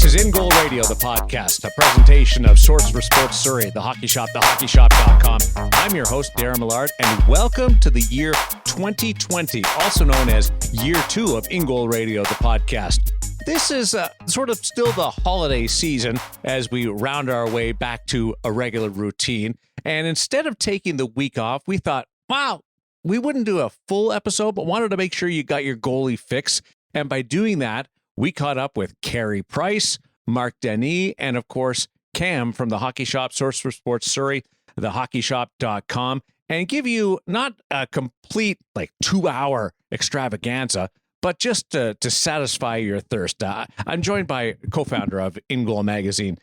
is In Goal Radio, the podcast, a presentation of Source for Sports Surrey, the hockey shop, thehockeyshop.com. I'm your host, Darren Millard, and welcome to the year 2020, also known as year 2 of In Goal Radio, the podcast. This is sort of still the holiday season as we round our way back to a regular routine. And instead of taking the week off, we thought, wow, we wouldn't do a full episode, but wanted to make sure you got your goalie fix. And by doing that, we caught up with Carey Price, Marc Denis, and of course, Cam from the Hockey Shop, Source for Sports Surrey, thehockeyshop.com, and give you not a complete 2-hour extravaganza, but just to satisfy your thirst. I'm joined by co-founder of In Goal Magazine,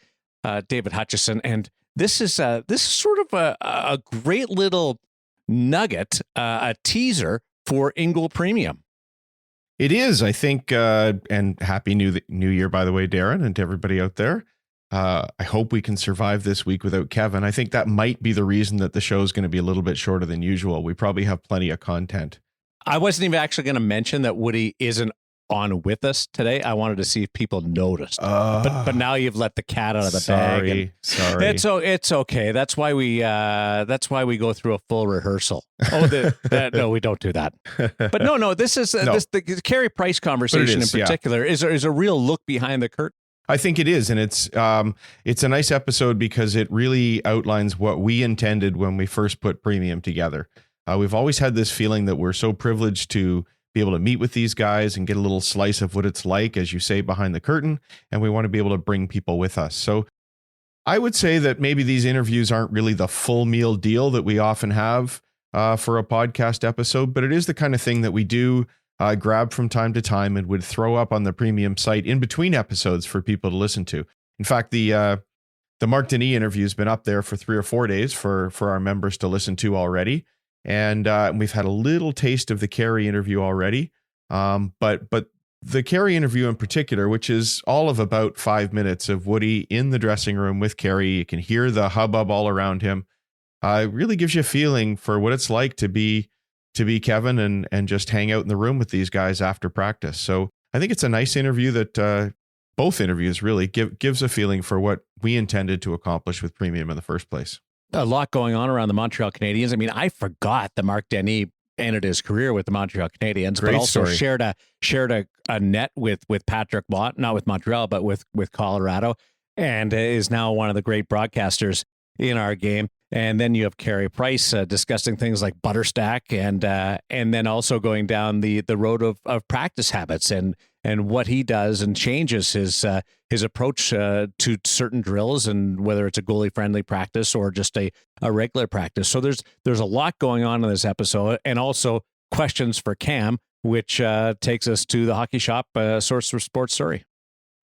David Hutchison, and this is sort of a great little nugget, a teaser for In Goal Premium. It is, I think, and Happy New Year, by the way, Darren, and to everybody out there. I hope we can survive this week without Kevin. I think that might be the reason that the show is going to be a little bit shorter than usual. We probably have plenty of content. I wasn't even actually going to mention that Woody isn't on with us today. I wanted to see if people noticed, but now you've let the cat out of the bag. Sorry. It's okay. That's why we go through a full rehearsal. No, we don't do that. But no. This is the Carey Price conversation in particular is a real look behind the curtain. I think it is, and it's a nice episode because it really outlines what we intended when we first put Premium together. We've always had this feeling that we're so privileged to be able to meet with these guys and get a little slice of what it's like, as you say, behind the curtain. And we want to be able to bring people with us. So I would say that maybe these interviews aren't really the full meal deal that we often have for a podcast episode, but it is the kind of thing that we do grab from time to time and would throw up on the Premium site in between episodes for people to listen to. In fact, the Marc Denis interview has been up there for 3 or 4 days for our members to listen to already. And we've had a little taste of the Carey interview already. But the Carey interview in particular, which is all of about 5 minutes of Woody in the dressing room with Carey, you can hear the hubbub all around him. It really gives you a feeling for what it's like to be Kevin and just hang out in the room with these guys after practice. So I think it's a nice interview that both interviews really gives a feeling for what we intended to accomplish with Premium in the first place. A lot going on around the Montreal Canadiens. I mean, I forgot that Marc Denis ended his career with the Montreal Canadiens, but also shared a net with Patrick Watt, not with Montreal, but with Colorado, and is now one of the great broadcasters in our game. And then you have Carey Price discussing things like Butterstack and then also going down the road of practice habits and what he does and changes his approach to certain drills, and whether it's a goalie friendly practice or just a regular practice. So there's a lot going on in this episode, and also questions for Cam, which takes us to the Hockey Shop, Source for Sports Surrey.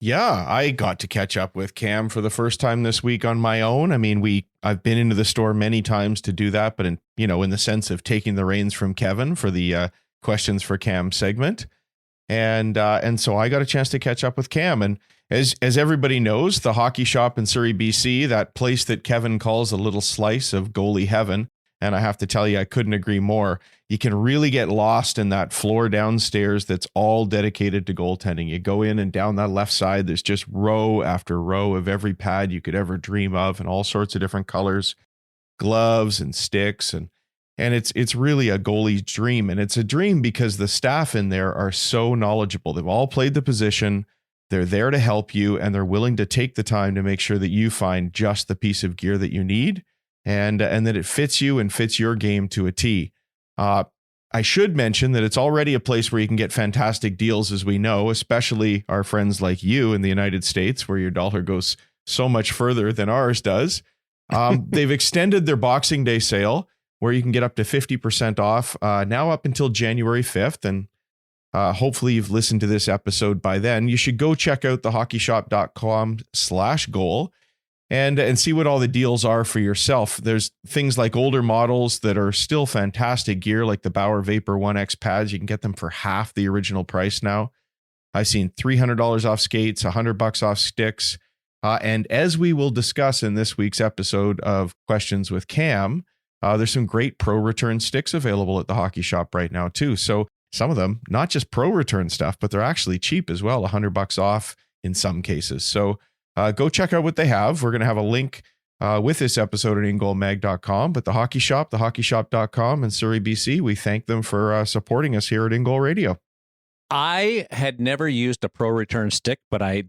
Yeah, I got to catch up with Cam for the first time this week on my own. I mean, I've been into the store many times to do that, but in the sense of taking the reins from Kevin for the questions for Cam segment. And so I got a chance to catch up with Cam. And as everybody knows, the Hockey Shop in Surrey, BC, that place that Kevin calls a little slice of goalie heaven. And I have to tell you, I couldn't agree more. You can really get lost in that floor downstairs that's all dedicated to goaltending. You go in and down that left side, there's just row after row of every pad you could ever dream of, and all sorts of different colors, gloves and sticks. And it's really a goalie's dream. And it's a dream because the staff in there are so knowledgeable. They've all played the position. They're there to help you, and they're willing to take the time to make sure that you find just the piece of gear that you need, and that it fits you and fits your game to a T. I should mention that it's already a place where you can get fantastic deals, as we know, especially our friends like you in the United States, where your dollar goes so much further than ours does. They've extended their Boxing Day sale, where you can get up to 50% off now up until January 5th. And hopefully you've listened to this episode by then. You should go check out thehockeyshop.com/goal and see what all the deals are for yourself. There's things like older models that are still fantastic gear, like the Bauer Vapor 1X pads. You can get them for half the original price now. I've seen $300 off skates, $100 off sticks. And as we will discuss in this week's episode of Questions with Cam, there's some great pro return sticks available at the Hockey Shop right now too. So some of them, not just pro return stuff, but they're actually cheap as well. $100 off in some cases. So go check out what they have. We're going to have a link with this episode at ingoalmag.com, but the Hockey Shop, thehockeyshop.com in Surrey, BC, we thank them for supporting us here at In Goal Radio. I had never used a pro return stick, but I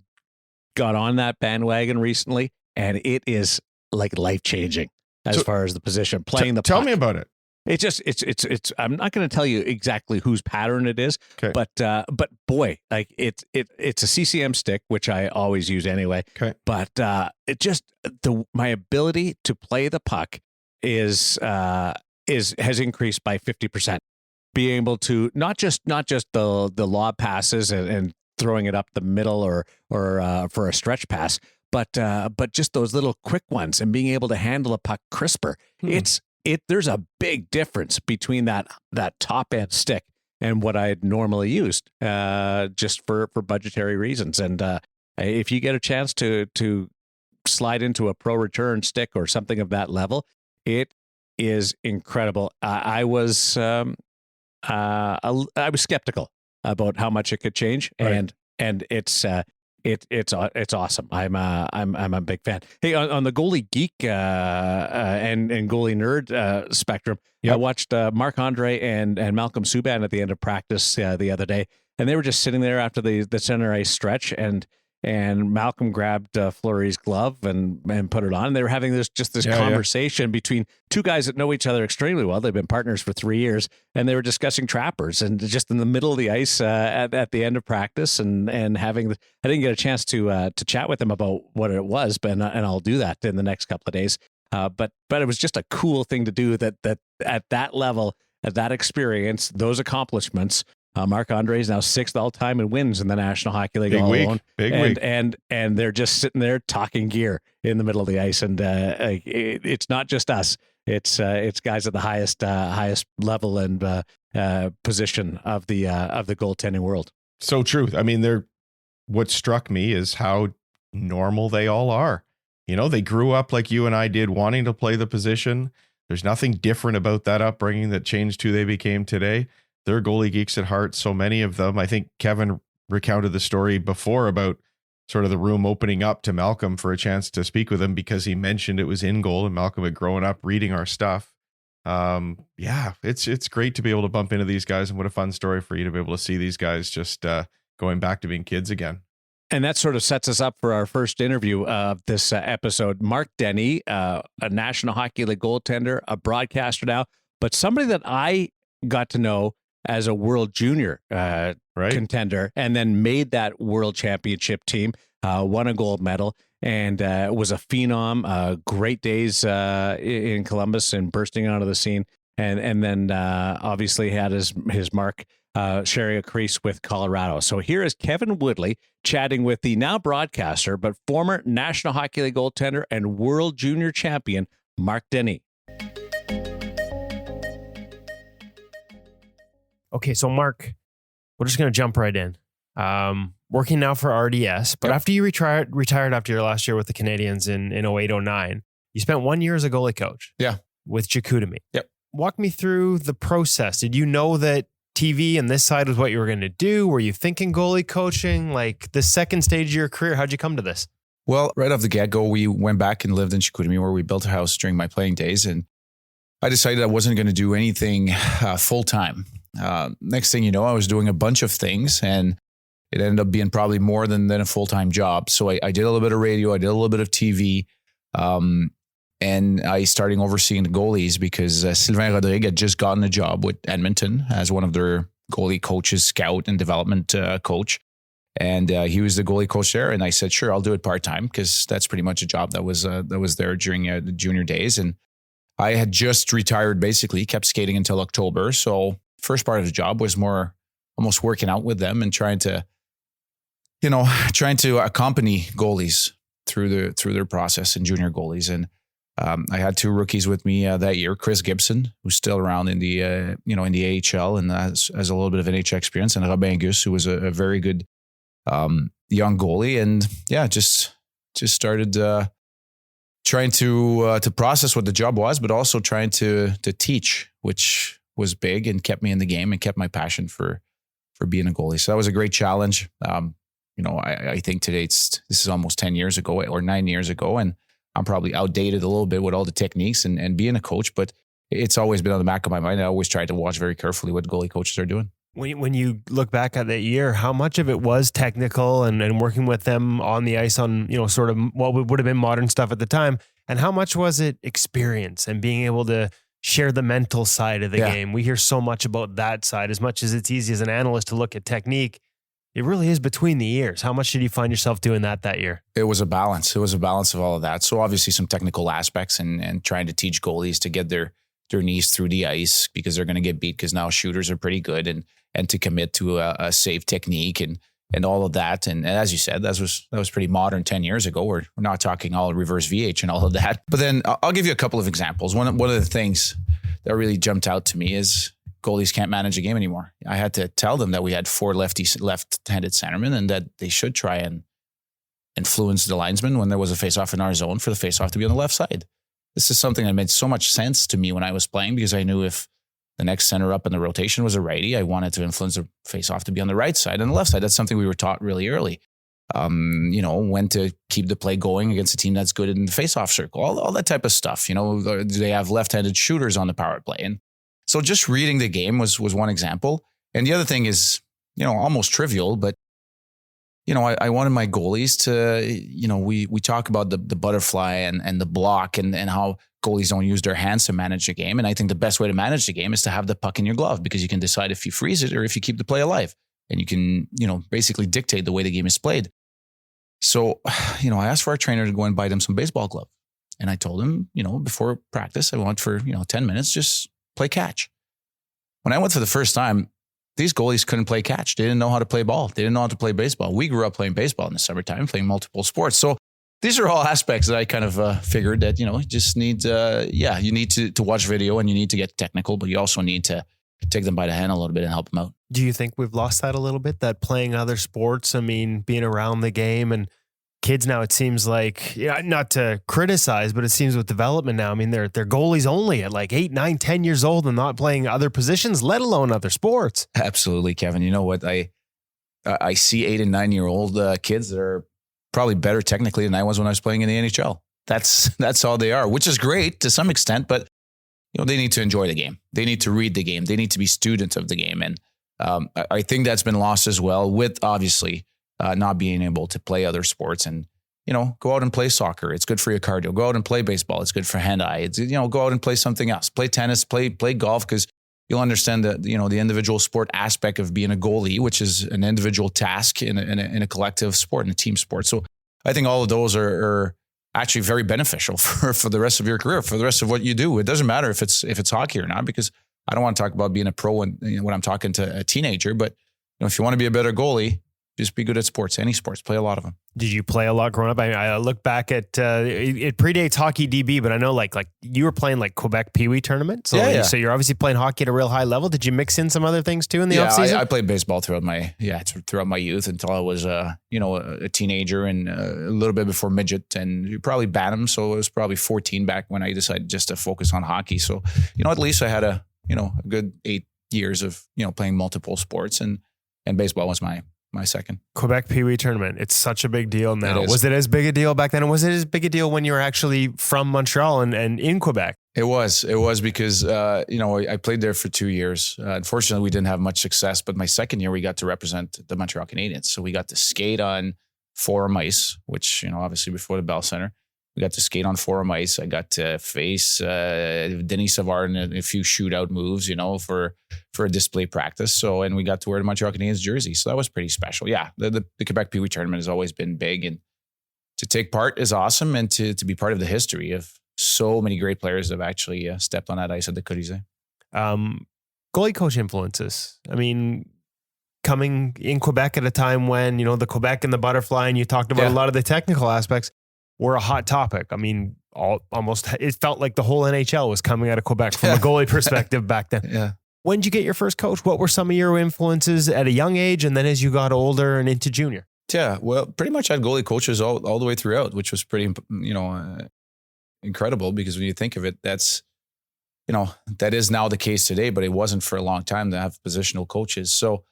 got on that bandwagon recently, and it is like life-changing as far as the position, playing the puck. Tell me about it. It's I'm not going to tell you exactly whose pattern it is, Okay. but boy, like it's a CCM stick, which I always use anyway. Okay. But it just my ability to play the puck has increased by 50%. Being able to not just the lob passes and throwing it up the middle or for a stretch pass, but just those little quick ones and being able to handle a puck crisper. There's a big difference between that top end stick and what I had normally used, just for budgetary reasons. And if you get a chance to slide into a pro return stick or something of that level, it is incredible. I was skeptical about how much it could change, right. and it's awesome. I'm a big fan. Hey, on the goalie geek and goalie nerd spectrum, I watched Marc-Andre and Malcolm Subban at the end of practice the other day, and they were just sitting there after the center ice stretch, and Malcolm grabbed Fleury's glove and put it on. And they were having this conversation between two guys that know each other extremely well. They've been partners for 3 years, and they were discussing trappers and just in the middle of the ice at the end of practice and having. I didn't get a chance to chat with them about what it was, but and I'll do that in the next couple of days. But it was just a cool thing to do that at that level, at that experience, those accomplishments. Marc-Andre is now 6th all-time in wins in the National Hockey League alone. Big week. And they're just sitting there talking gear in the middle of the ice. And it's not just us. It's guys at the highest level and position of the goaltending world. So true. I mean, what struck me is how normal they all are. You know, they grew up like you and I did, wanting to play the position. There's nothing different about that upbringing that changed who they became today. They're goalie geeks at heart, so many of them. I think Kevin recounted the story before about sort of the room opening up to Malcolm for a chance to speak with him because he mentioned it was In Goal and Malcolm had grown up reading our stuff. It's great to be able to bump into these guys, and what a fun story for you to be able to see these guys just going back to being kids again. And that sort of sets us up for our first interview of this episode. Marc Denis, a National Hockey League goaltender, a broadcaster now, but somebody that I got to know as a World Junior contender, and then made that World Championship team, won a gold medal, and was a phenom. Great days in Columbus and bursting onto the scene, and then obviously had his mark sharing a crease with Colorado. So here is Kevin Woodley chatting with the now broadcaster, but former National Hockey League goaltender and World Junior champion, Marc Denis. Okay, so Marc, we're just going to jump right in. Working now for RDS, but after you retired after your last year with the Canadians in 08-09, you spent 1 year as a goalie coach. Yeah. With Chicoutimi. Yep. Walk me through the process. Did you know that TV and this side was what you were going to do? Were you thinking goalie coaching? Like the second stage of your career, how'd you come to this? Well, right off the get-go, we went back and lived in Chicoutimi where we built a house during my playing days. And I decided I wasn't going to do anything full-time. Next thing you know, I was doing a bunch of things and it ended up being probably more than a full-time job. So I did a little bit of radio. I did a little bit of TV. And I started overseeing the goalies because Sylvain Rodrigue had just gotten a job with Edmonton as one of their goalie coaches, scout and development coach. And he was the goalie coach there. And I said, sure, I'll do it part-time because that's pretty much a job that was there during the junior days. And I had just retired, basically, kept skating until October. So first part of the job was more almost working out with them and trying to accompany goalies through their process and junior goalies. And I had two rookies with me that year, Chris Gibson, who's still around in the AHL and has a little bit of NHL experience, and Robin Gus, who was a very good young goalie. And yeah, just started trying to process what the job was, but also trying to teach, which was big and kept me in the game and kept my passion for being a goalie. So that was a great challenge. I think today this is almost 10 years ago or 9 years ago, and I'm probably outdated a little bit with all the techniques and being a coach, but it's always been on the back of my mind. I always try to watch very carefully what goalie coaches are doing. When you look back at that year, how much of it was technical and working with them on the ice on, sort of what would have been modern stuff at the time? And how much was it experience and being able to share the mental side of the game? We hear so much about that side. As much as it's easy as an analyst to look at technique, it really is between the ears. How much did you find yourself doing that year? It was a balance. It was a balance of all of that. So obviously some technical aspects and trying to teach goalies to get their knees through the ice because they're going to get beat because now shooters are pretty good and to commit to a safe technique and all of that. And as you said, that was pretty modern 10 years ago. We're not talking all reverse VH and all of that. But then I'll give you a couple of examples. One of the things that really jumped out to me is goalies can't manage a game anymore. I had to tell them that we had 4 left-handed centermen and that they should try and influence the linesman when there was a face-off in our zone for the face-off to be on the left side. This is something that made so much sense to me when I was playing because I knew if the next center up in the rotation was a righty, I wanted to influence the face-off to be on the right side and the left side. That's something we were taught really early. When to keep the play going against a team that's good in the face-off circle, all that type of stuff. Do they have left-handed shooters on the power play? And so just reading the game was one example. And the other thing is, almost trivial, but I wanted my goalies to, we talk about the butterfly and the block and how goalies don't use their hands to manage the game. And I think the best way to manage the game is to have the puck in your glove because you can decide if you freeze it or if you keep the play alive. And you can, basically dictate the way the game is played. So, I asked for our trainer to go and buy them some baseball gloves. And I told him, before practice, I want for, 10 minutes, just play catch. When I went for the first time, these goalies couldn't play catch. They didn't know how to play ball. They didn't know how to play baseball. We grew up playing baseball in the summertime, playing multiple sports. So these are all aspects that I kind of figured that, you just need, you need to watch video and you need to get technical, but you also need to take them by the hand a little bit and help them out. Do you think we've lost that a little bit, that playing other sports? I mean, being around the game and kids now, it seems like, not to criticize, but it seems with development now, I mean, they're goalies only at like 8, 9, 10 years old and not playing other positions, let alone other sports. Absolutely, Kevin. You know what? I see 8 and 9 year old kids that are probably better technically than I was when I was playing in the NHL. That's all they are, which is great to some extent, but they need to enjoy the game. They need to read the game. They need to be students of the game. And I think that's been lost as well with obviously not being able to play other sports and, go out and play soccer. It's good for your cardio. Go out and play baseball. It's good for hand-eye. It's, go out and play something else. Play tennis, play golf, because you'll understand that, the individual sport aspect of being a goalie, which is an individual task in a collective sport, in a team sport. So I think all of those are actually very beneficial for the rest of your career, for the rest of what you do. It doesn't matter if it's hockey or not, because I don't want to talk about being a pro when I'm talking to a teenager, but if you want to be a better goalie, just be good at sports, any sports, play a lot of them. Did you play a lot growing up? I look back at, it predates hockey DB, but I know like you were playing like Quebec Pee Wee tournament. So, so you're obviously playing hockey at a real high level. Did you mix in some other things too in the offseason? I played baseball throughout my youth until I was, a teenager and a little bit before midget and probably Bantam. So it was probably 14 back when I decided just to focus on hockey. So, at least I had a good 8 years of, playing multiple sports and baseball was my second. Quebec Pee Wee tournament. It's such a big deal now. Was it as big a deal back then? And was it as big a deal when you were actually from Montreal and in Quebec? It was because, I played there for 2 years. Unfortunately, we didn't have much success, but my second year we got to represent the Montreal Canadiens. So we got to skate on Forum Ice, which, obviously before the Bell Center, we got to skate on Forum Ice. I got to face Denis Savard in a few shootout moves, for a display practice. So, and we got to wear the Montreal Canadiens jersey. So that was pretty special. Yeah, the Quebec Pee Wee tournament has always been big, and to take part is awesome, and to be part of the history of so many great players that have actually stepped on that ice at the Colisée. Goalie coach influences. I mean, coming in Quebec at a time when, the Quebec and the butterfly, and you talked about a lot of the technical aspects, were a hot topic. I mean, it felt like the whole NHL was coming out of Quebec from a goalie perspective back then. Yeah. When did you get your first coach? What were some of your influences at a young age and then as you got older and into junior? Yeah, well, pretty much I had goalie coaches all the way throughout, which was pretty, incredible because when you think of it, that's, that is now the case today, but it wasn't for a long time to have positional coaches. So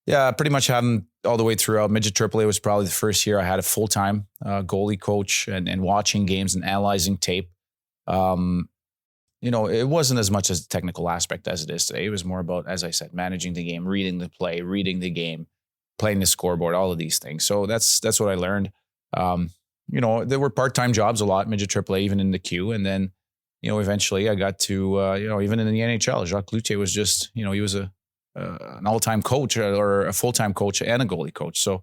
Yeah, pretty much had them all the way throughout. Midget AAA was probably the first year I had a full-time goalie coach and watching games and analyzing tape. It wasn't as much as the technical aspect as it is today. It was more about, as I said, managing the game, reading the play, reading the game, playing the scoreboard, all of these things. So that's what I learned. There were part-time jobs a lot, midget AAA, even in the queue. And then, eventually I got to, even in the NHL, Jacques Cloutier was just, he was an all-time coach or a full-time coach and a goalie coach. So it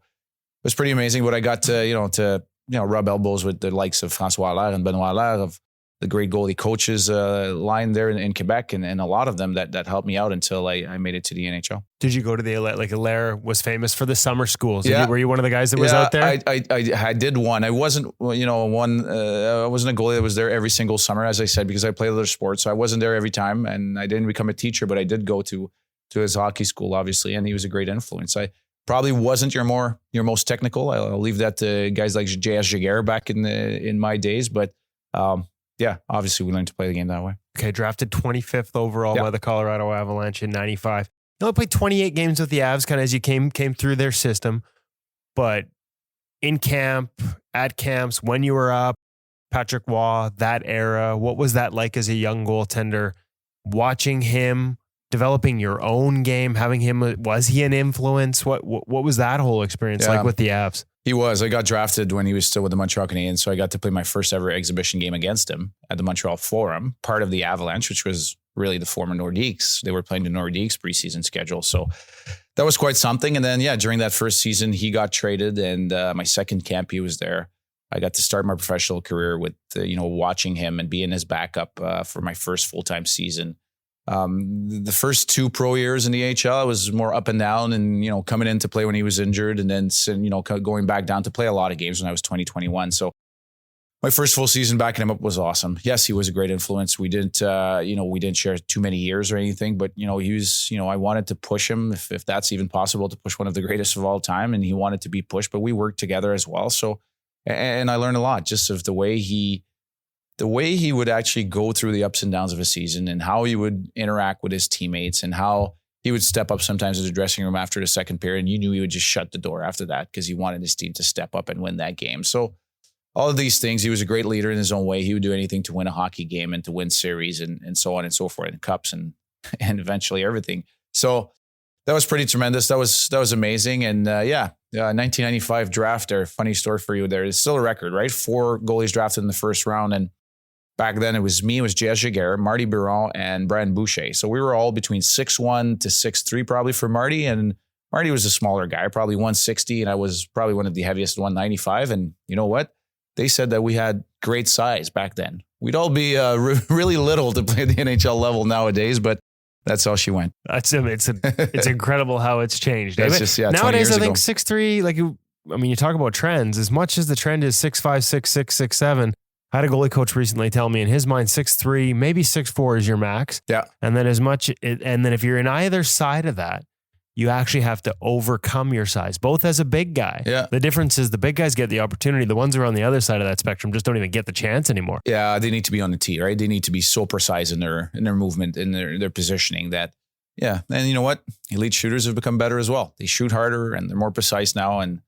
was pretty amazing. But I got to rub elbows with the likes of François Allaire and Benoit Allaire, of the great goalie coaches line there in Quebec, and a lot of them that helped me out until I made it to the NHL. Did you go to the, like, Allaire was famous for the summer schools? Yeah. Were you one of the guys that was out there? I did one. I wasn't, I wasn't a goalie that was there every single summer, as I said, because I played other sports. So I wasn't there every time, and I didn't become a teacher, but I did go to his hockey school, obviously, and he was a great influence. I probably wasn't your most technical. I'll leave that to guys like J.S. Jaguar back in my days, but yeah, obviously we learned to play the game that way. Okay, drafted 25th overall by the Colorado Avalanche in 95. You only played 28 games with the Avs kind of as you came through their system, but in camp, at camps, when you were up, Patrick Waugh, that era, what was that like as a young goaltender, watching him, developing your own game, having him, was he an influence? What was that whole experience like with the Avs? He was. I got drafted when he was still with the Montreal Canadiens, so I got to play my first ever exhibition game against him at the Montreal Forum, part of the Avalanche, which was really the former Nordiques. They were playing the Nordiques preseason schedule, so that was quite something. And then, during that first season, he got traded, and my second camp, he was there. I got to start my professional career with, watching him and being his backup for my first full-time season. The first 2 pro years in the AHL, I was more up and down, and, coming in to play when he was injured, and then, going back down to play a lot of games when I was 21. So my first full season backing him up was awesome. Yes, he was a great influence. We didn't share too many years or anything, but, he was, I wanted to push him if that's even possible, to push one of the greatest of all time. And he wanted to be pushed, but we worked together as well. So, and I learned a lot just of the way he would actually go through the ups and downs of a season, and how he would interact with his teammates, and how he would step up sometimes in the dressing room after the second period. And you knew he would just shut the door after that because he wanted his team to step up and win that game. So all of these things, he was a great leader in his own way. He would do anything to win a hockey game and to win series and so on and so forth, and cups and eventually everything. So that was pretty tremendous. That was amazing. And 1995 draft there, funny story for you there. It's still a record, right? 4 goalies drafted in the first round. And back then, it was J.S. Jaguar, Marty Biron, and Brian Boucher. So we were all between 6'1" to 6'3" probably for Marty. And Marty was a smaller guy, probably 160, and I was probably one of the heaviest, 195. And you know what? They said that we had great size back then. We'd all be really little to play at the NHL level nowadays, but that's how she went. It's incredible how it's changed. That's just, nowadays, I think ago. 6'3", you talk about trends. As much as the trend is 6'5", 6'6", 6'7", I had a goalie coach recently tell me in his mind 6'3", maybe 6'4" is your max. Yeah. And then and then if you're in either side of that, you actually have to overcome your size, both as a big guy. Yeah. The difference is the big guys get the opportunity. The ones who are on the other side of that spectrum just don't even get the chance anymore. Yeah, they need to be on the tee, right? They need to be so precise in their movement, in their positioning that, And you know what? Elite shooters have become better as well. They shoot harder and they're more precise now. And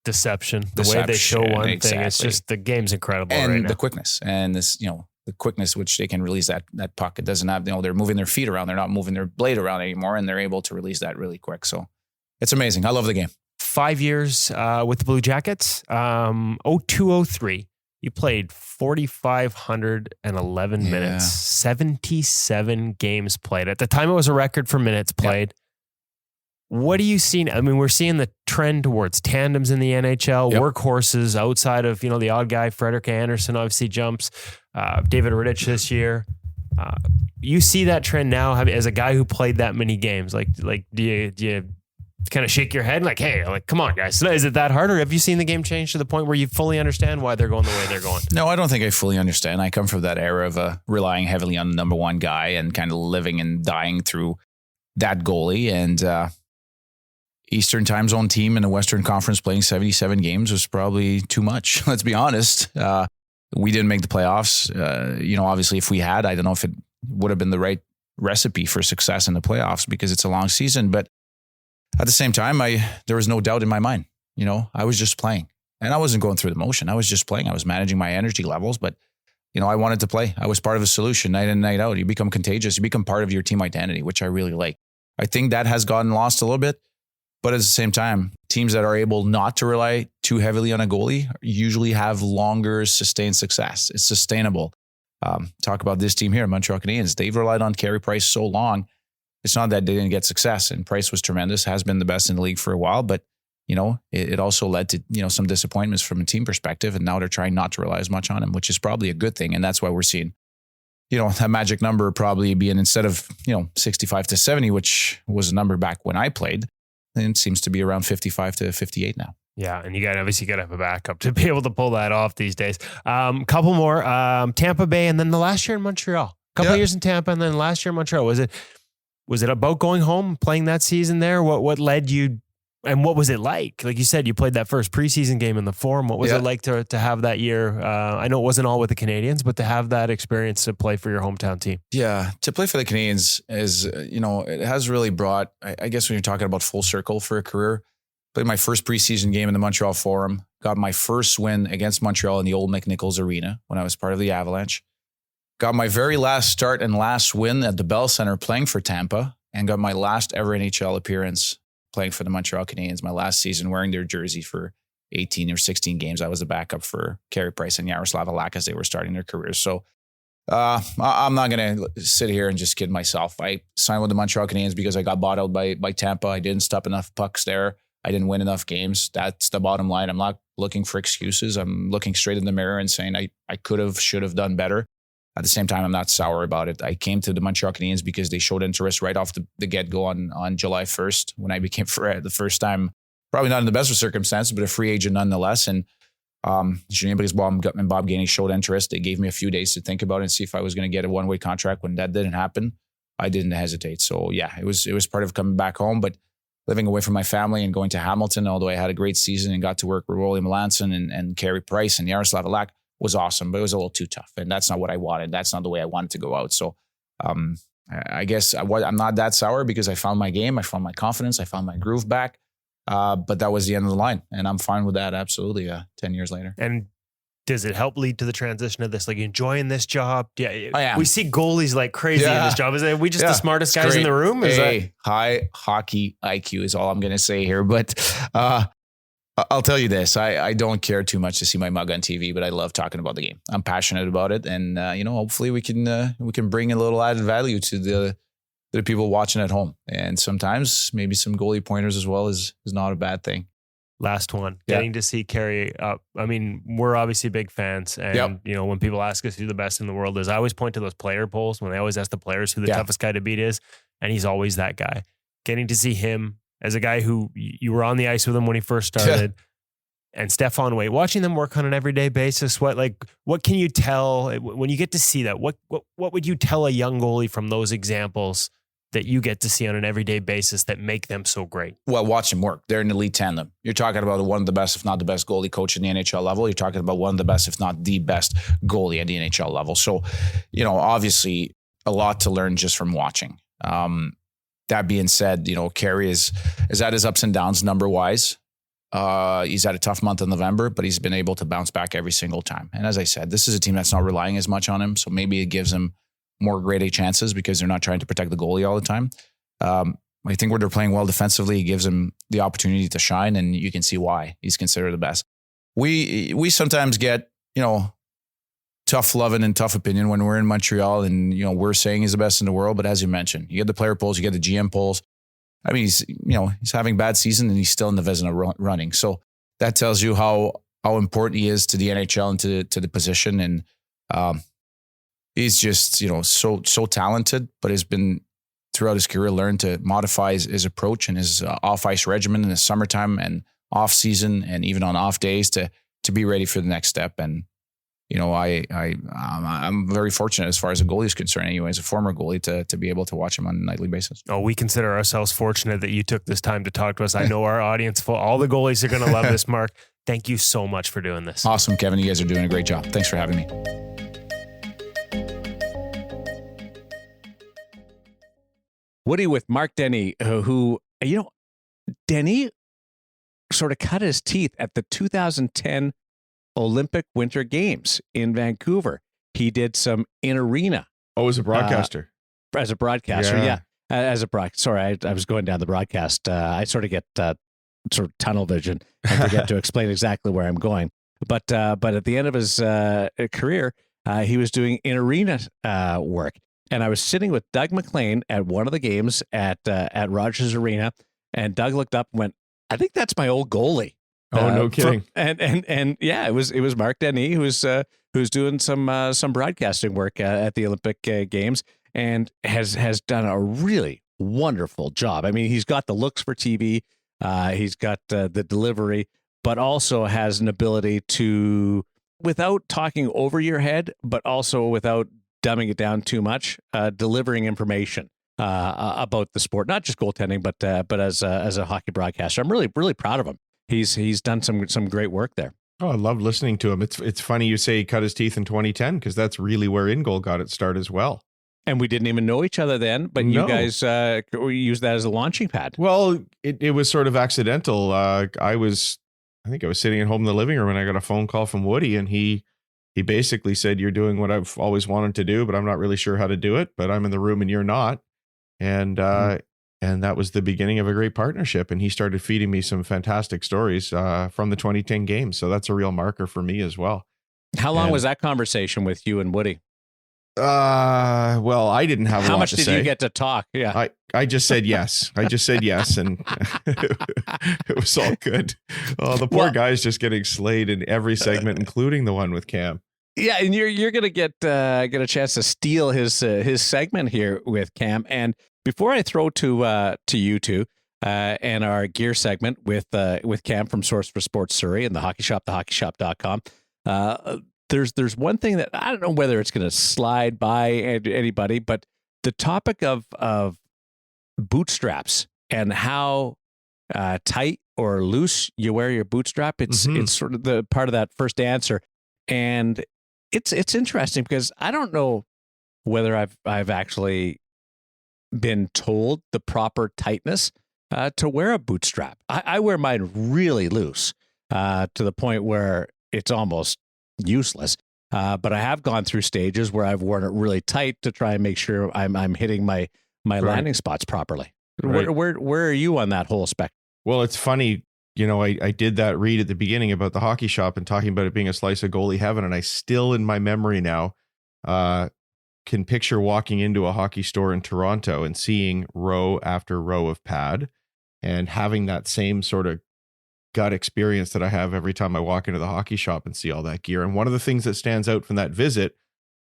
Deception. The way they show one thing, it's just, the game's incredible and right now. The quickness and this, the quickness which they can release that puck. It doesn't have, they're moving their feet around. They're not moving their blade around anymore, and they're able to release that really quick. So it's amazing. I love the game. 5 years with the Blue Jackets. 02-03. You played 4,511 minutes, 77 games played. At the time, it was a record for minutes played. Yeah. What are you seeing? I mean, we're seeing the trend towards tandems in the NHL, workhorses outside of, the odd guy. Frederik Andersen obviously jumps. David Rittich this year. You see that trend now as a guy who played that many games. Like do you kind of shake your head like, hey, come on, guys. Is it that hard? Or have you seen the game change to the point where you fully understand why they're going the way they're going? No, I don't think I fully understand. I come from that era of relying heavily on the number one guy and kind of living and dying through that goalie. And Eastern time zone team in the Western Conference playing 77 games was probably too much. Let's be honest. We didn't make the playoffs. Obviously if we had, I don't know if it would have been the right recipe for success in the playoffs because it's a long season, but At the same time, there was no doubt in my mind. I was just playing, and I wasn't going through the motion. I was just playing. I was managing my energy levels, but I wanted to play. I was part of a solution night in, night out. You become contagious. You become part of your team identity, which I really like. I think that has gotten lost a little bit, but at the same time, teams that are able not to rely too heavily on a goalie usually have longer sustained success. It's sustainable. Talk about this team here, Montreal Canadiens. They've relied on Carey Price so long. It's not that they didn't get success, and Price was tremendous, has been the best in the league for a while, but it also led to, some disappointments from a team perspective. And now they're trying not to rely as much on him, which is probably a good thing. And that's why we're seeing, that magic number probably being, instead of, 65 to 70, which was a number back when I played, it seems to be around 55 to 58 now. Yeah, and you obviously got to have a backup to be able to pull that off these days. Couple more, Tampa Bay, and then the last year in Montreal. Couple of years in Tampa, and then last year in Montreal. Was it about going home, playing that season there? What led you, and what was it like? Like you said, you played that first preseason game in the Forum. What was it like to have that year? I know it wasn't all with the Canadiens, but to have that experience to play for your hometown team. Yeah, to play for the Canadiens is, it has really brought, I guess when you're talking about full circle for a career, played my first preseason game in the Montreal Forum, got my first win against Montreal in the old McNichols Arena when I was part of the Avalanche, got my very last start and last win at the Bell Center playing for Tampa, and got my last ever NHL appearance playing for the Montreal Canadiens, my last season wearing their jersey for 18 or 16 games. I was a backup for Carey Price and Yaroslav Halak as they were starting their careers. So I'm not going to sit here and just kid myself. I signed with the Montreal Canadiens because I got bought out by Tampa. I didn't stop enough pucks there. I didn't win enough games. That's the bottom line. I'm not looking for excuses. I'm looking straight in the mirror and saying I could have, should have done better. At the same time, I'm not sour about it. I came to the Montreal Canadiens because they showed interest right off the get-go on July 1st when I became, for the first time, probably not in the best of circumstances, but a free agent nonetheless. And Julien Brisebois and Bob Gainey showed interest. They gave me a few days to think about it and see if I was going to get a one-way contract. When that didn't happen, I didn't hesitate. So yeah, it was part of coming back home, but living away from my family and going to Hamilton, although I had a great season and got to work with Rolly Melanson and Carey Price and Yaroslav Halak, was awesome, but it was a little too tough. And that's not what I wanted. That's not the way I wanted to go out. So I guess I'm not that sour because I found my game. I found my confidence. I found my groove back. But that was the end of the line. And I'm fine with that. Absolutely. 10 years later. And does it help lead to the transition of this? Like, enjoying this job? Yeah. I am. We see goalies like crazy in this job. Are we just the smartest guys in the room? High hockey IQ is all I'm going to say here. But I'll tell you this, I don't care too much to see my mug on TV, but I love talking about the game. I'm passionate about it. And, hopefully we can bring a little added value to the people watching at home. And sometimes maybe some goalie pointers as well is not a bad thing. Last one, getting to see Carey up. I mean, we're obviously big fans. And, when people ask us who the best in the world is, I always point to those player polls when they always ask the players who the toughest guy to beat is. And he's always that guy. Getting to see him as a guy who you were on the ice with him when he first started, and Stefan Waite, watching them work on an everyday basis. What can you tell when you get to see that? What would you tell a young goalie from those examples that you get to see on an everyday basis that make them so great? Well, watch them work. They're an elite tandem. You're talking about one of the best, if not the best goalie coach in the NHL level. You're talking about one of the best, if not the best goalie at the NHL level. So, obviously a lot to learn just from watching. That being said, Carey is at his ups and downs number-wise. He's had a tough month in November, but he's been able to bounce back every single time. And as I said, this is a team that's not relying as much on him, so maybe it gives him more grade A chances because they're not trying to protect the goalie all the time. I think when they're playing well defensively, it gives him the opportunity to shine, and you can see why he's considered the best. We sometimes get, tough loving and tough opinion when we're in Montreal and, we're saying he's the best in the world. But as you mentioned, you get the player polls, you get the GM polls. I mean, he's having a bad season and he's still in the Vezina running. So that tells you how important he is to the NHL and to the position. And he's just, so talented, but has been throughout his career learned to modify his approach and his off-ice regimen in the summertime and off season and even on off days to be ready for the next step. And I'm very fortunate as far as a goalie is concerned anyway, as a former goalie to be able to watch him on a nightly basis. Oh, we consider ourselves fortunate that you took this time to talk to us. I know our audience, all the goalies are going to love this, Marc. Thank you so much for doing this. Awesome, Kevin. You guys are doing a great job. Thanks for having me. Woody with Marc Denis, who, Denis sort of cut his teeth at the 2010 Olympic Winter Games in Vancouver. He did some in-arena. Oh, as a broadcaster. As a broadcaster, yeah. As a broadcaster. Sorry, I was going down the broadcast. I sort of get sort of tunnel vision and forget to explain exactly where I'm going. But at the end of his career, he was doing in-arena work. And I was sitting with Doug McLean at one of the games at Rogers Arena, and Doug looked up and went, "I think that's my old goalie." Oh, no kidding. And yeah, it was Marc Denis who's doing some broadcasting work at the Olympic Games, and has done a really wonderful job. I mean, he's got the looks for TV, he's got the delivery, but also has an ability to, without talking over your head, but also without dumbing it down too much, delivering information about the sport, not just goaltending, but as a hockey broadcaster. I'm really, really proud of him. He's done some great work there. Oh, I love listening to him. It's funny you say he cut his teeth in 2010, because that's really where In Goal got its start as well. And we didn't even know each other then, but you guys used that as a launching pad. Well, it was sort of accidental. I think I was sitting at home in the living room and I got a phone call from Woody, and he basically said, "You're doing what I've always wanted to do, but I'm not really sure how to do it, but I'm in the room and you're not." And that was the beginning of a great partnership. And he started feeding me some fantastic stories from the 2010 games. So that's a real marker for me as well. How long was that conversation with you and Woody? Well, I didn't have a How lot much to did say. you get to talk? Yeah. I just said yes. And it was all good. Oh, the poor guy's just getting slayed in every segment, including the one with Cam. Yeah, and you're gonna get a chance to steal his segment here with Cam. And before I throw to you two and our gear segment with Cam from Source for Sports Surrey and the Hockey Shop, thehockeyshop.com, there's one thing that I don't know whether it's going to slide by anybody, but the topic of bootstraps and how tight or loose you wear your bootstrap. It's sort of the part of that first answer, and it's interesting because I don't know whether I've actually been told the proper tightness to wear a bootstrap. I wear mine really loose to the point where it's almost useless. But I have gone through stages where I've worn it really tight to try and make sure I'm hitting my landing spots properly. Right. Where are you on that whole spectrum? Well, it's funny. You know, I did that read at the beginning about the hockey shop and talking about it being a slice of goalie heaven. And I still, in my memory now, can picture walking into a hockey store in Toronto and seeing row after row of pad and having that same sort of gut experience that I have every time I walk into the hockey shop and see all that gear. And one of the things that stands out from that visit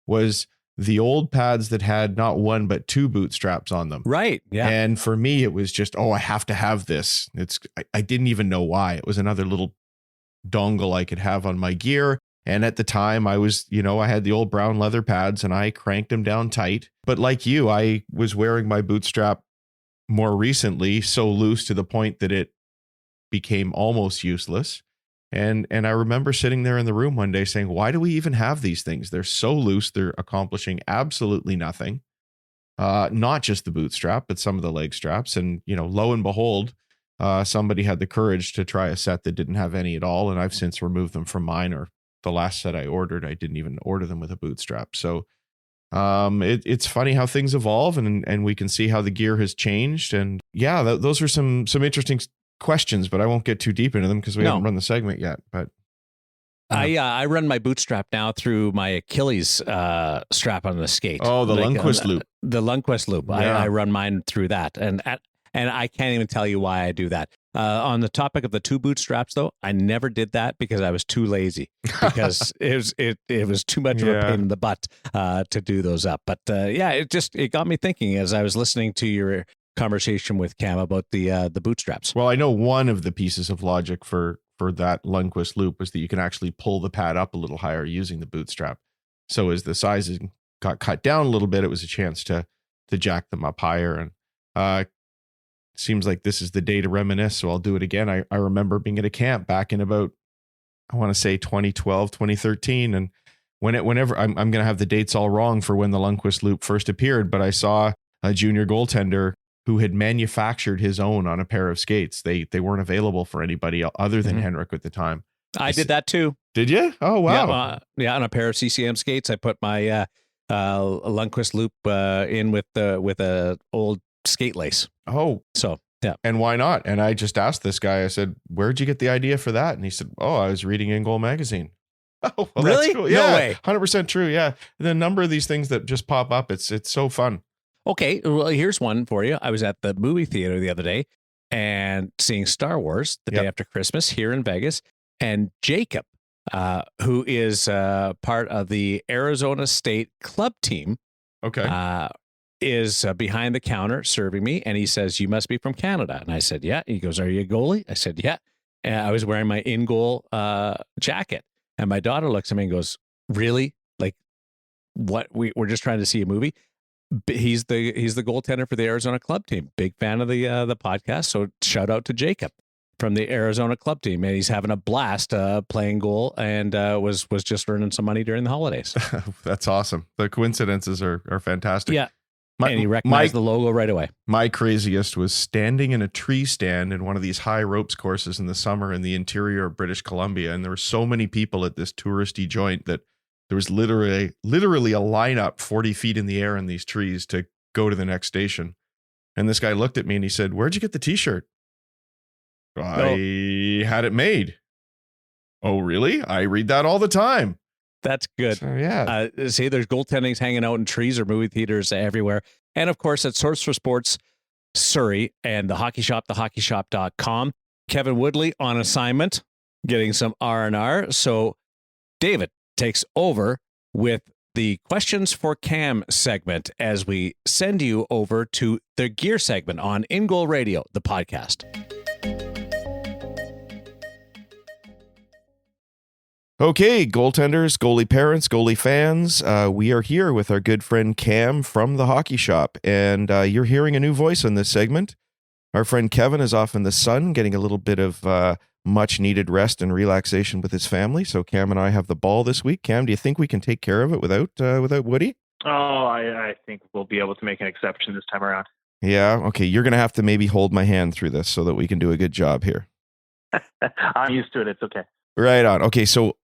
was the old pads that had not one, but two bootstraps on them. Right. Yeah. And for me, it was just, I have to have this. I didn't even know why. It was another little dongle I could have on my gear. And at the time I was, I had the old brown leather pads and I cranked them down tight. But like you, I was wearing my bootstrap more recently, so loose to the point that it became almost useless. And I remember sitting there in the room one day saying, why do we even have these things? They're so loose. They're accomplishing absolutely nothing. Not just the bootstrap, but some of the leg straps. And, lo and behold, somebody had the courage to try a set that didn't have any at all. And I've since removed them from mine, or the last set I ordered, I didn't even order them with a bootstrap. So it's funny how things evolve, and we can see how the gear has changed. And yeah, those are some interesting questions, but I won't get too deep into them because we haven't run the segment yet. But I run my bootstrap now through my Achilles strap on the skate. Oh, the Lundqvist loop. The Lundqvist loop. Yeah. I run mine through that, and I can't even tell you why I do that. On the topic of the two bootstraps, though, I never did that because I was too lazy. Because it was too much of a pain in the butt to do those up. But it got me thinking as I was listening to your conversation with Cam about the bootstraps. Well, I know one of the pieces of logic for that Lundqvist loop was that you can actually pull the pad up a little higher using the bootstrap. So as the sizes got cut down a little bit, it was a chance to jack them up higher. And seems like this is the day to reminisce, so I'll do it again. I remember being at a camp back in about, I want to say 2012, 2013. And whenever I'm going to have the dates all wrong for when the Lundqvist loop first appeared, but I saw a junior goaltender who had manufactured his own on a pair of skates. They weren't available for anybody other than Henrik at the time. I did that too. Did you? Oh, wow. Yeah, on a pair of CCM skates, I put my Lundqvist loop in with a old skate lace. Oh, so yeah. And why not? And I just asked this guy, I said, where'd you get the idea for that? And he said, oh, I was reading In Goal magazine. Oh, well, really? That's cool. No Yeah, way. 100% true. Yeah. The number of these things that just pop up, it's so fun. Okay, well, here's one for you. I was at the movie theater the other day and seeing Star Wars the day after Christmas here in Vegas. And Jacob, who is part of the Arizona State club team, is behind the counter serving me. And he says, you must be from Canada. And I said, yeah. He goes, are you a goalie? I said, yeah. And I was wearing my in-goal jacket. And my daughter looks at me and goes, really? Like, what? We're just trying to see a movie? He's the goaltender for the Arizona club team. Big fan of the podcast. So shout out to Jacob from the Arizona club team, and he's having a blast playing goal, and was just earning some money during the holidays. That's awesome. The coincidences are fantastic. Yeah, and he recognized the logo right away. My craziest was standing in a tree stand in one of these high ropes courses in the summer in the interior of British Columbia, and there were so many people at this touristy joint that there was literally a lineup 40 feet in the air in these trees to go to the next station. And this guy looked at me and he said, where'd you get the t-shirt? I had it made. Oh, really? I read that all the time. That's good. So, yeah. See, there's goaltendings hanging out in trees or movie theaters everywhere. And of course, at Source for Sports Surrey and the Hockey Shop, thehockeyshop.com. Kevin Woodley on assignment, getting some R&R. So David takes over with the questions for Cam segment as we send you over to the gear segment on In Goal Radio, the podcast. Okay, goaltenders, goalie parents, goalie fans, we are here with our good friend Cam from the Hockey Shop, and you're hearing a new voice on this segment. Our friend Kevin is off in the sun, getting a little bit of much-needed rest and relaxation with his family, so Cam and I have the ball this week. Cam, do you think we can take care of it without Woody? Oh, I think we'll be able to make an exception this time around. Yeah, okay, you're going to have to maybe hold my hand through this so that we can do a good job here. I'm used to it. It's okay. Right on. Okay, so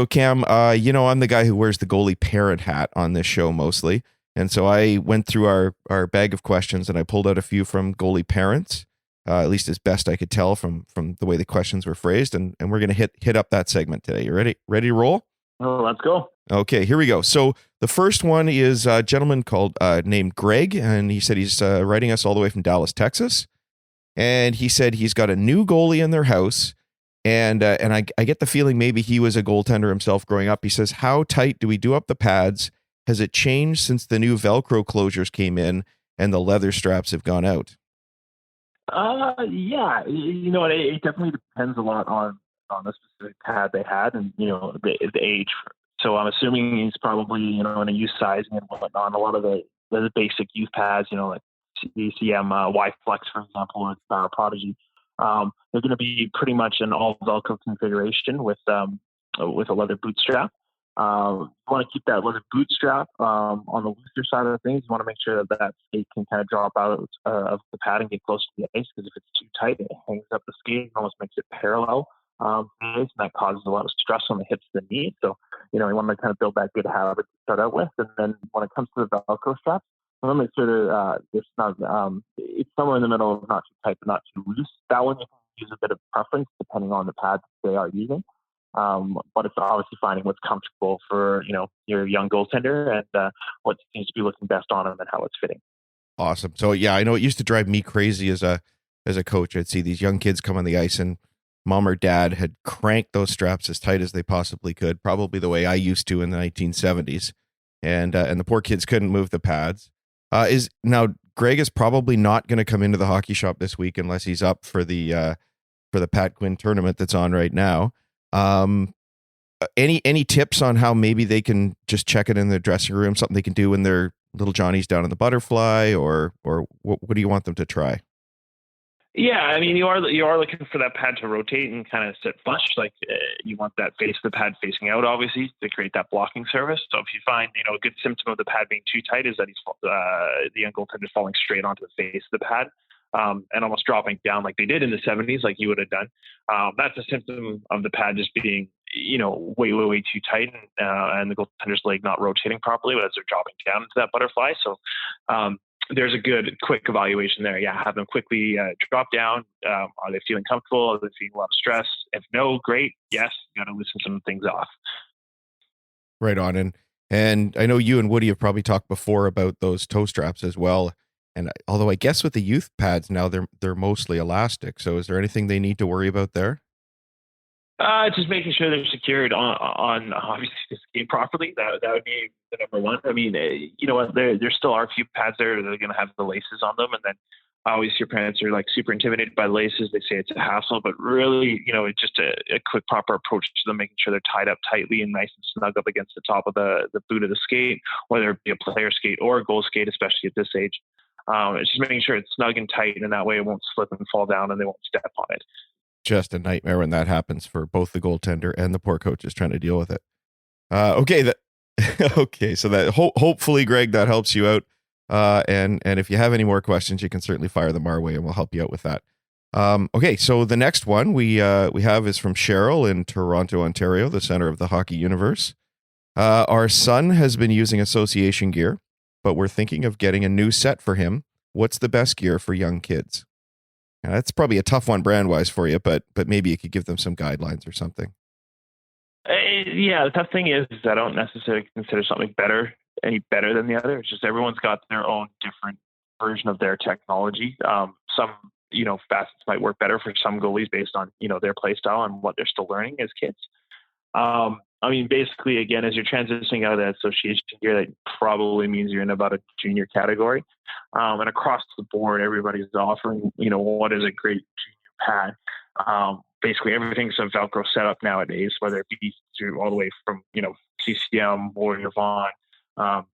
Cam, I'm the guy who wears the goalie-parent hat on this show mostly. And so I went through our bag of questions and I pulled out a few from goalie parents, at least as best I could tell from the way the questions were phrased. And we're going to hit up that segment today. You ready? Ready to roll? Oh, let's go. Okay, here we go. So the first one is a gentleman named Greg, and he said he's writing us all the way from Dallas, Texas. And he said he's got a new goalie in their house. And I get the feeling maybe he was a goaltender himself growing up. He says, how tight do we do up the pads? Has it changed since the new Velcro closures came in and the leather straps have gone out? Yeah, it definitely depends a lot on the specific pad they had and, the age. So I'm assuming he's probably, in a youth sizing and whatnot. A lot of the basic youth pads, like CM, Y Flex, for example, or Power Prodigy. They're going to be pretty much an all Velcro configuration with a leather boot strap. You want to keep that leather boot strap on the looser side of things. You want to make sure that skate can kind of drop out of the pad and get close to the ice, because if it's too tight, it hangs up the skate and almost makes it parallel. And that causes a lot of stress on the hips and the knees. So, you want to kind of build that good habit to start out with. And then when it comes to the Velcro straps, I want to make sure that it's somewhere in the middle of not too tight but not too loose. That one you can use a bit of preference depending on the pad they are using. But it's obviously finding what's comfortable for, your young goaltender and what seems to be looking best on him and how it's fitting. Awesome. So yeah, I know it used to drive me crazy as a coach. I'd see these young kids come on the ice and mom or dad had cranked those straps as tight as they possibly could, probably the way I used to in the 1970s. And the poor kids couldn't move the pads. Greg is probably not going to come into the Hockey Shop this week unless he's up for the Pat Quinn tournament that's on right now. Any tips on how maybe they can just check it in their dressing room, something they can do when their little Johnny's down in the butterfly, or what do you want them to try? Yeah, I mean, you are looking for that pad to rotate and kind of sit flush. Like you want that face of the pad facing out, obviously, to create that blocking service. So if you find, a good symptom of the pad being too tight is that the young goaltender is falling straight onto the face of the pad and almost dropping down like they did in the 70s, like you would have done. That's a symptom of the pad just being, way too tight and the goaltender's leg not rotating properly as they're dropping down into that butterfly. So there's a good quick evaluation there. Yeah, have them quickly drop down. Are they feeling comfortable? Are they feeling a lot of stress? If no, great. Yes, you got to loosen some things off. Right on. And I know you and Woody have probably talked before about those toe straps as well. And although I guess with the youth pads now they're mostly elastic. So is there anything they need to worry about there? Just making sure they're secured on obviously the skate properly. That would be the number one. I mean, you know what? There still are a few pads there that are going to have the laces on them, and then always your parents are like super intimidated by laces. They say it's a hassle, but really, it's just a quick, proper approach to them, making sure they're tied up tightly and nice and snug up against the top of the boot of the skate, whether it be a player skate or a goal skate, especially at this age. It's just making sure it's snug and tight, and that way it won't slip and fall down, and they won't step on it. Just a nightmare when that happens for both the goaltender and the poor coaches trying to deal with it. Okay. Okay. So that hopefully, Greg, that helps you out. And if you have any more questions, you can certainly fire them our way and we'll help you out with that. Okay. So the next one we have is from Cheryl in Toronto, Ontario, the center of the hockey universe. Our son has been using association gear, but we're thinking of getting a new set for him. What's the best gear for young kids? Now, that's probably a tough one brand-wise for you, but maybe you could give them some guidelines or something. Yeah, the tough thing is I don't necessarily consider something any better than the other. It's just everyone's got their own different version of their technology. Some, facets might work better for some goalies based on, their play style and what they're still learning as kids. I mean, basically, again, as you're transitioning out of that association gear, that probably means you're in about a junior category. And across the board, everybody's offering, what is a great junior pad. Basically, everything's a Velcro setup nowadays, whether it be through all the way from, CCM, Warrior Vaughn,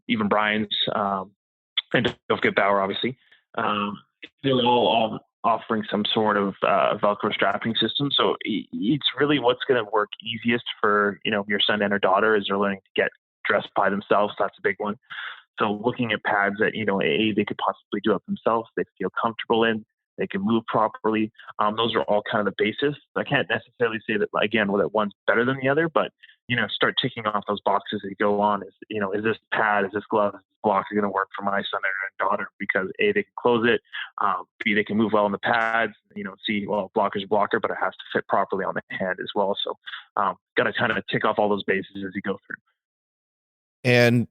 even Brian's, and don't forget Bauer, obviously. They're all offering some sort of Velcro strapping system. So it's really what's going to work easiest for, your son and or daughter as they're learning to get dressed by themselves. That's a big one. So looking at pads that, they could possibly do it themselves, they feel comfortable in, they can move properly. Those are all kind of the basis. I can't necessarily say that, again, that one's better than the other, but, start ticking off those boxes as you go on. Is this pad, is this glove, is this block going to work for my son and daughter? Because A, they can close it, B, they can move well in the pads, C, well, blocker's a blocker, but it has to fit properly on the hand as well. So got to kind of tick off all those bases as you go through. And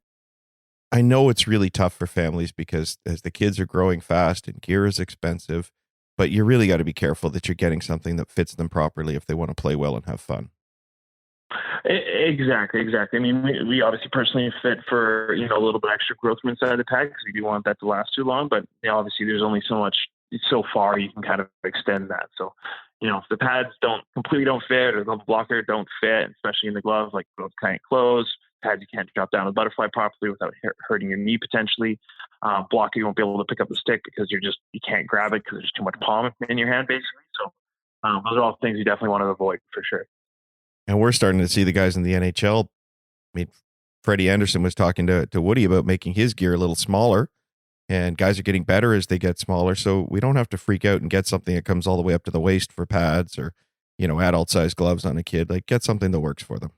I know it's really tough for families because as the kids are growing fast and gear is expensive, but you really got to be careful that you're getting something that fits them properly if they want to play well and have fun. Exactly. I mean, we obviously personally fit for, a little bit extra growth from inside the pad because we do want that to last too long, but obviously there's only so far you can kind of extend that. So, if the pads completely don't fit or the blocker don't fit, especially in the gloves, like gloves can't close, pads you can't drop down the butterfly properly without hurting your knee potentially. Blocker, you won't be able to pick up the stick because you can't grab it because there's too much palm in your hand basically. So those are all things you definitely want to avoid for sure. And we're starting to see the guys in the NHL. I mean, Freddie Anderson was talking to Woody about making his gear a little smaller, and guys are getting better as they get smaller. So we don't have to freak out and get something that comes all the way up to the waist for pads or, adult size gloves on a kid. Like, get something that works for them.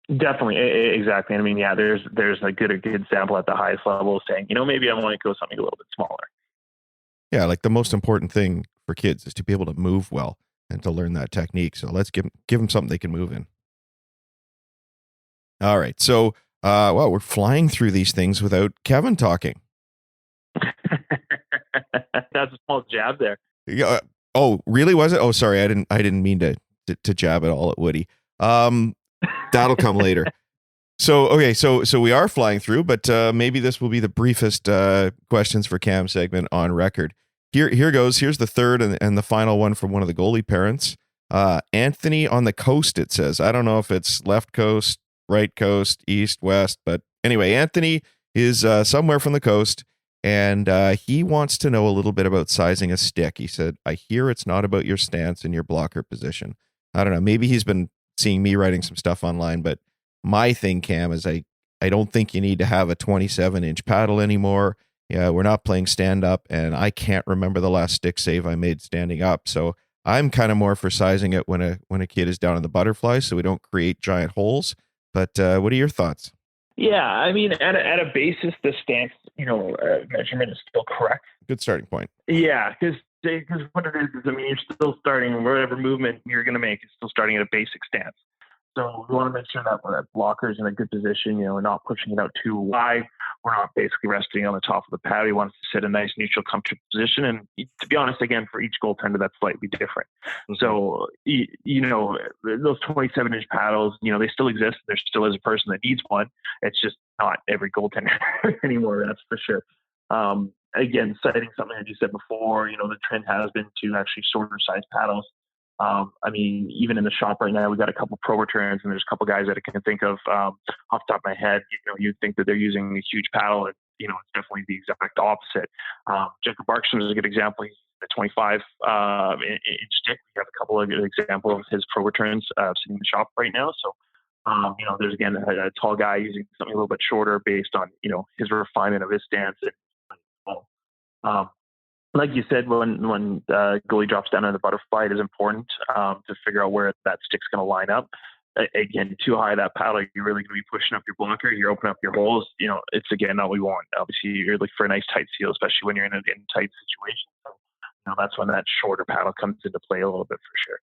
Definitely. Exactly. I mean, yeah, there's a good example at the highest level saying, maybe I want to go something a little bit smaller. Yeah. Like the most important thing for kids is to be able to move well and to learn that technique. So let's give them something they can move in. All right. So, we're flying through these things without Kevin talking. That's a small jab there. Yeah. Oh, really? Was it? Oh, sorry. I didn't mean to jab at all at Woody. That'll come later. So, okay. So we are flying through, but maybe this will be the briefest questions for Cam segment on record. Here goes. Here's the third and the final one from one of the goalie parents. Anthony on the coast, it says. I don't know if it's left coast, right coast, east, west, but anyway, Anthony is somewhere from the coast. And he wants to know a little bit about sizing a stick. He said, I hear it's not about your stance and your blocker position. I don't know. Maybe he's been seeing me writing some stuff online, but my thing, Cam, is I don't think you need to have a 27-inch paddle anymore. Yeah, we're not playing stand up, and I can't remember the last stick save I made standing up. So I'm kind of more for sizing it when a kid is down in the butterfly, so we don't create giant holes. But what are your thoughts? Yeah, I mean, at a basis, the stance, measurement is still correct. Good starting point. Yeah, because what it is, I mean, you're still starting whatever movement you're going to make is still starting at a basic stance. So we want to make sure that blocker's in a good position. We're not pushing it out too wide. We're not basically resting on the top of the pad. We want it to sit in a nice, neutral, comfortable position. And to be honest, again, for each goaltender, that's slightly different. Mm-hmm. So, those 27-inch paddles, they still exist. There still is a person that needs one. It's just not every goaltender anymore, that's for sure. Again, citing something that you said before, the trend has been to actually shorter size paddles. I mean, even in the shop right now, we got a couple pro returns, and there's a couple guys that I can think of off the top of my head. You'd think that they're using a huge paddle, and it's definitely the exact opposite. Jacob Barkstrom is a good example. He's a 25 inch stick. We have a couple of good examples of his pro returns sitting in the shop right now. So, there's again a tall guy using something a little bit shorter based on his refinement of his stance. Like you said, when goalie drops down in the butterfly, it is important to figure out where that stick's going to line up. Again, too high that paddle, you're really going to be pushing up your blocker. You're opening up your holes. It's again not what we want. Obviously, you're looking for a nice tight seal, especially when you're in a tight situation. So, that's when that shorter paddle comes into play a little bit for sure.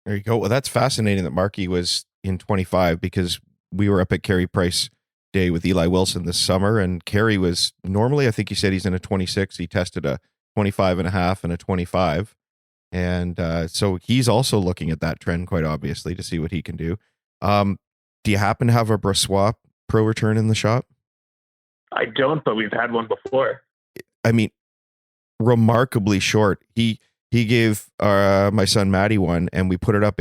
There you go. Well, that's fascinating that Marky was in 25 because we were up at Carey Price Day with Eli Wilson this summer, and Carey was normally, I think he said he's in a 26. He tested a 25 and a half and a 25. And so he's also looking at that trend quite obviously to see what he can do. Do you happen to have a Brassois pro return in the shop? I don't, but we've had one before. I mean, remarkably short. He gave my son Maddie one, and we put it up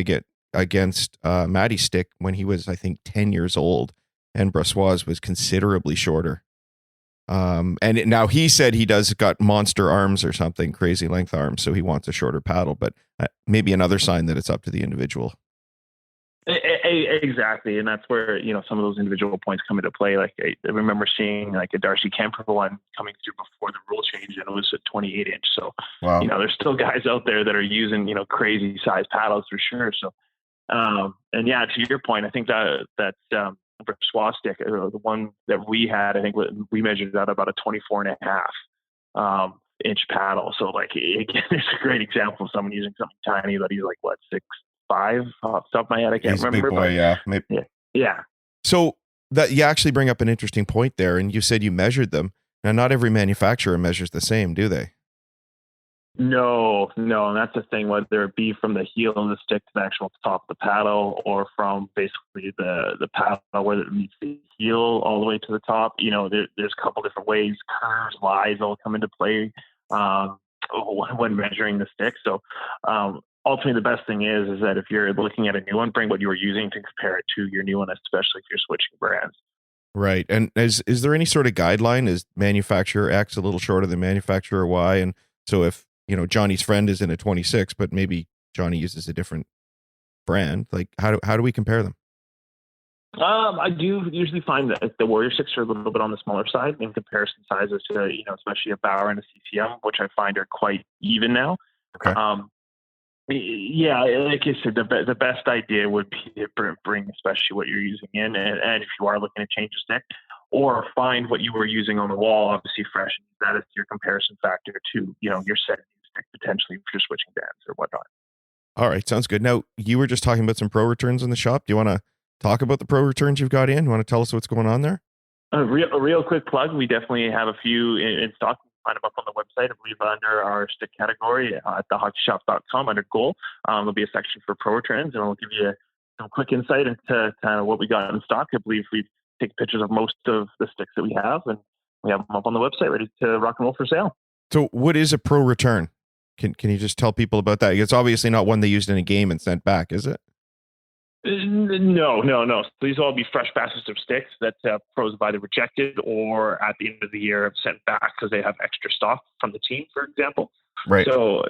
against Maddie's stick when he was, I think, 10 years old, and Brassois was considerably shorter. And now he said he got monster arms or something, crazy length arms, so he wants a shorter paddle, but maybe another sign that it's up to the individual. Exactly. And that's where, some of those individual points come into play. Like I remember seeing like a Darcy Kemper one coming through before the rule change, and it was a 28 inch. So, wow. There's still guys out there that are using, crazy size paddles for sure. So, and yeah, to your point, I think that Brassois stick, the one that we had, I think we measured out about a 24 and a half inch paddle. So like, again, it's a great example of someone using something tiny, but he's like, 6'5" off the top of my head. I can't remember. Big boy, yeah. Maybe. Yeah. So that you actually bring up an interesting point there. And you said you measured them. Now, not every manufacturer measures the same, do they? No, and that's the thing, whether it be from the heel of the stick to the actual top of the paddle, or from basically the paddle where it meets the heel all the way to the top. There's a couple different ways, curves, lies all come into play when measuring the stick. So ultimately, the best thing is that if you're looking at a new one, bring what you were using to compare it to your new one, especially if you're switching brands. Right. And is there any sort of guideline? Is manufacturer X a little shorter than manufacturer Y? And so if Johnny's friend is in a 26, but maybe Johnny uses a different brand, like how do we compare them? I do usually find that the Warrior sticks are a little bit on the smaller side in comparison sizes to, especially a Bauer and a CCM, which I find are quite even now. Okay. Yeah, like I said, the best idea would be to bring especially what you're using in, and if you are looking to change a stick, or find what you were using on the wall, obviously fresh, and use that as your comparison factor to, your set stick potentially if you're switching bands or whatnot. All right, sounds good. Now, you were just talking about some pro returns in the shop. Do you want to talk about the pro returns you've got in? You want to tell us what's going on there? A real quick plug. We definitely have a few in stock. Find them up on the website, I believe, under our stick category at thehockeyshop.com under goal. There'll be a section for pro returns, and I'll give you some quick insight into kind of what we got in stock. I believe we take pictures of most of the sticks that we have, and we have them up on the website ready to rock and roll for sale. So what is a pro return? Can you just tell people about that? It's obviously not one they used in a game and sent back, is it? No. So these will all be fresh batches of sticks that pros have either rejected or at the end of the year have sent back because they have extra stock from the team, for example. Right. So,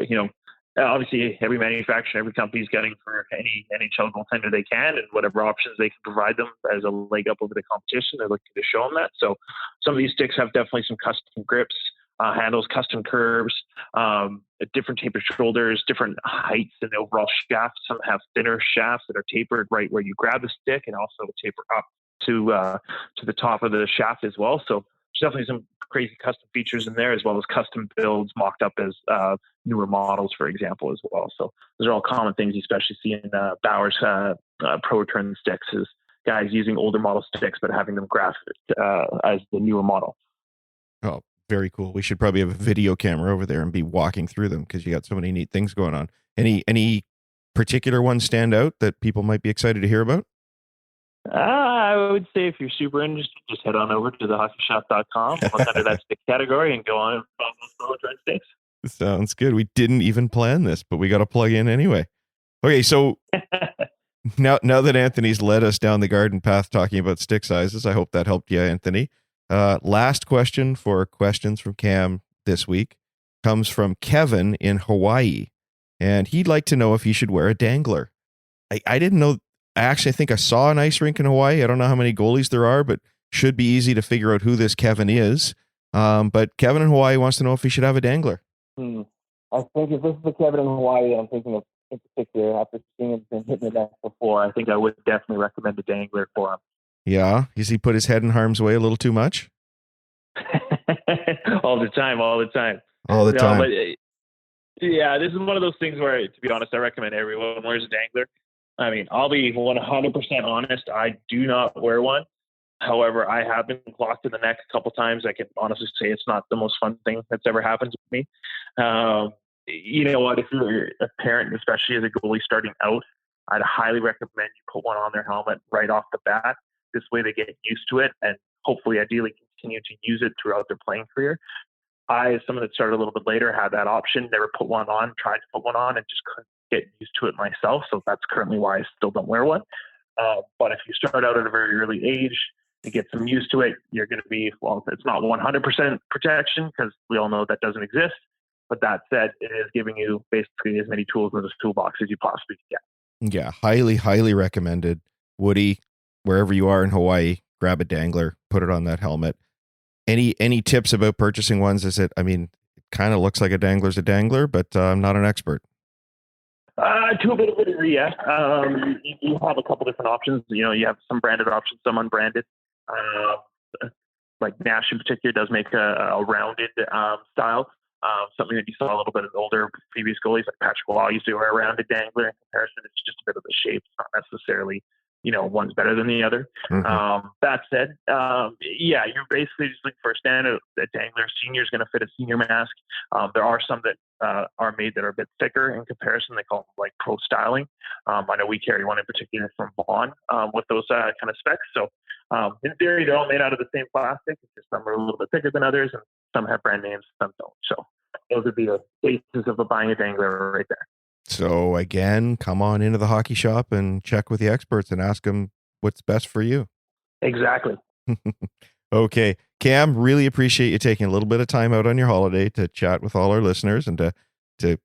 obviously every manufacturer, every company is getting for any NHL goaltender they can, and whatever options they can provide them as a leg up over the competition, they're looking to show them that. So some of these sticks have definitely some custom grips, handles, custom curves, different tapered shoulders, different heights in the overall shaft. Some have thinner shafts that are tapered right where you grab the stick, and also taper up to the top of the shaft as well. So there's definitely some crazy custom features in there, as well as custom builds mocked up as newer models, for example, as well. So those are all common things you especially see in Bauer's Pro Return sticks, is guys using older model sticks but having them graphed as the newer model. Oh, very cool. We should probably have a video camera over there and be walking through them, because you got so many neat things going on. Any particular ones stand out that people might be excited to hear about? I would say if you're super interested, just head on over to thehockeyshop.com, look under that stick category, and go on and follow those Pro Return sticks. Sounds good. We didn't even plan this, but we got to plug in anyway. Okay, so now that Anthony's led us down the garden path talking about stick sizes, I hope that helped you, Anthony. Last question for questions from Cam this week comes from Kevin in Hawaii, and he'd like to know if he should wear a dangler. I didn't know. I actually think I saw an ice rink in Hawaii. I don't know how many goalies there are, but should be easy to figure out who this Kevin is. But Kevin in Hawaii wants to know if he should have a dangler. I think if this is the Kevin in Hawaii I'm thinking of in particular, after seeing him been hitting the net before, I think I would definitely recommend a dangler for him. Yeah? Has he put his head in harm's way a little too much? All the time. But, yeah, this is one of those things where, to be honest, I recommend everyone wears a dangler. I mean, I'll be 100% honest. I do not wear one. However, I have been clocked in the neck a couple times. I can honestly say it's not the most fun thing that's ever happened to me. You know what? If you're a parent, especially as a goalie starting out, I'd highly recommend you put one on their helmet right off the bat. This way they get used to it and hopefully, ideally, continue to use it throughout their playing career. I, as someone that started a little bit later, had that option, never put one on, tried to put one on, and just couldn't get used to it myself. So that's currently why I still don't wear one. But if you start out at a very early age and get some used to it, you're going to be, well, it's not 100% protection, because we all know that doesn't exist. But that said, it is giving you basically as many tools in this toolbox as you possibly can get. Yeah, highly recommended. Woody, wherever you are in Hawaii, grab a dangler, put it on that helmet. Any tips about purchasing ones? It kind of looks like a dangler's a dangler, but I'm not an expert. To a bit of a degree, yeah. You have a couple different options. You have some branded options, some unbranded. Like Nash in particular does make a rounded style. Something that you saw a little bit of older previous goalies like Patrick Waugh used to wear a rounded dangler. In comparison, it's just a bit of the shape. It's not necessarily, one's better than the other. Mm-hmm. That said, you're basically just looking for a standard. A dangler senior is going to fit a senior mask. There are some that are made that are a bit thicker in comparison. They call them like pro styling. I know we carry one in particular from Vaughn with those kind of specs. So in theory, they're all made out of the same plastic. It's just some are a little bit thicker than others, and some have brand names, some don't. So those would be the basis of buying a dangler right there. So again, come on into the hockey shop and check with the experts and ask them what's best for you. Exactly. Okay. Cam, really appreciate you taking a little bit of time out on your holiday to chat with all our listeners and to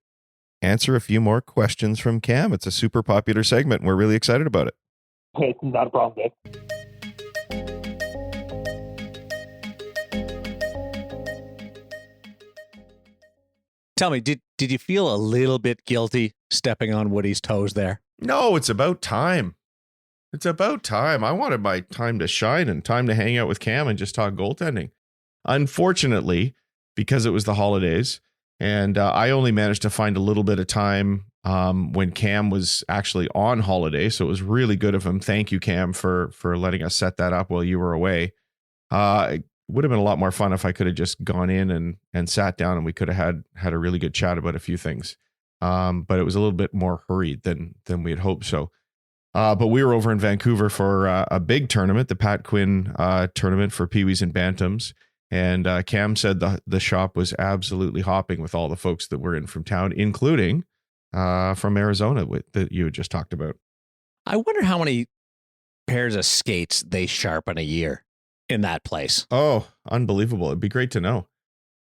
answer a few more questions from Cam. It's a super popular segment, and we're really excited about it. Hey, not a problem, Dave. Tell me, did you feel a little bit guilty stepping on Woody's toes there? No, it's about time. It's about time. I wanted my time to shine and time to hang out with Cam and just talk goaltending. Unfortunately, because it was the holidays, and I only managed to find a little bit of time when Cam was actually on holiday, so it was really good of him. Thank you, Cam, for letting us set that up while you were away. It would have been a lot more fun if I could have just gone in and sat down and we could have had a really good chat about a few things. But it was a little bit more hurried than we had hoped. So, but we were over in Vancouver for a big tournament, the Pat Quinn tournament for Pee-wees and Bantams. And Cam said the shop was absolutely hopping with all the folks that were in from town, including from Arizona that you had just talked about. I wonder how many pairs of skates they sharpen a year in that place. Oh, unbelievable. It'd be great to know.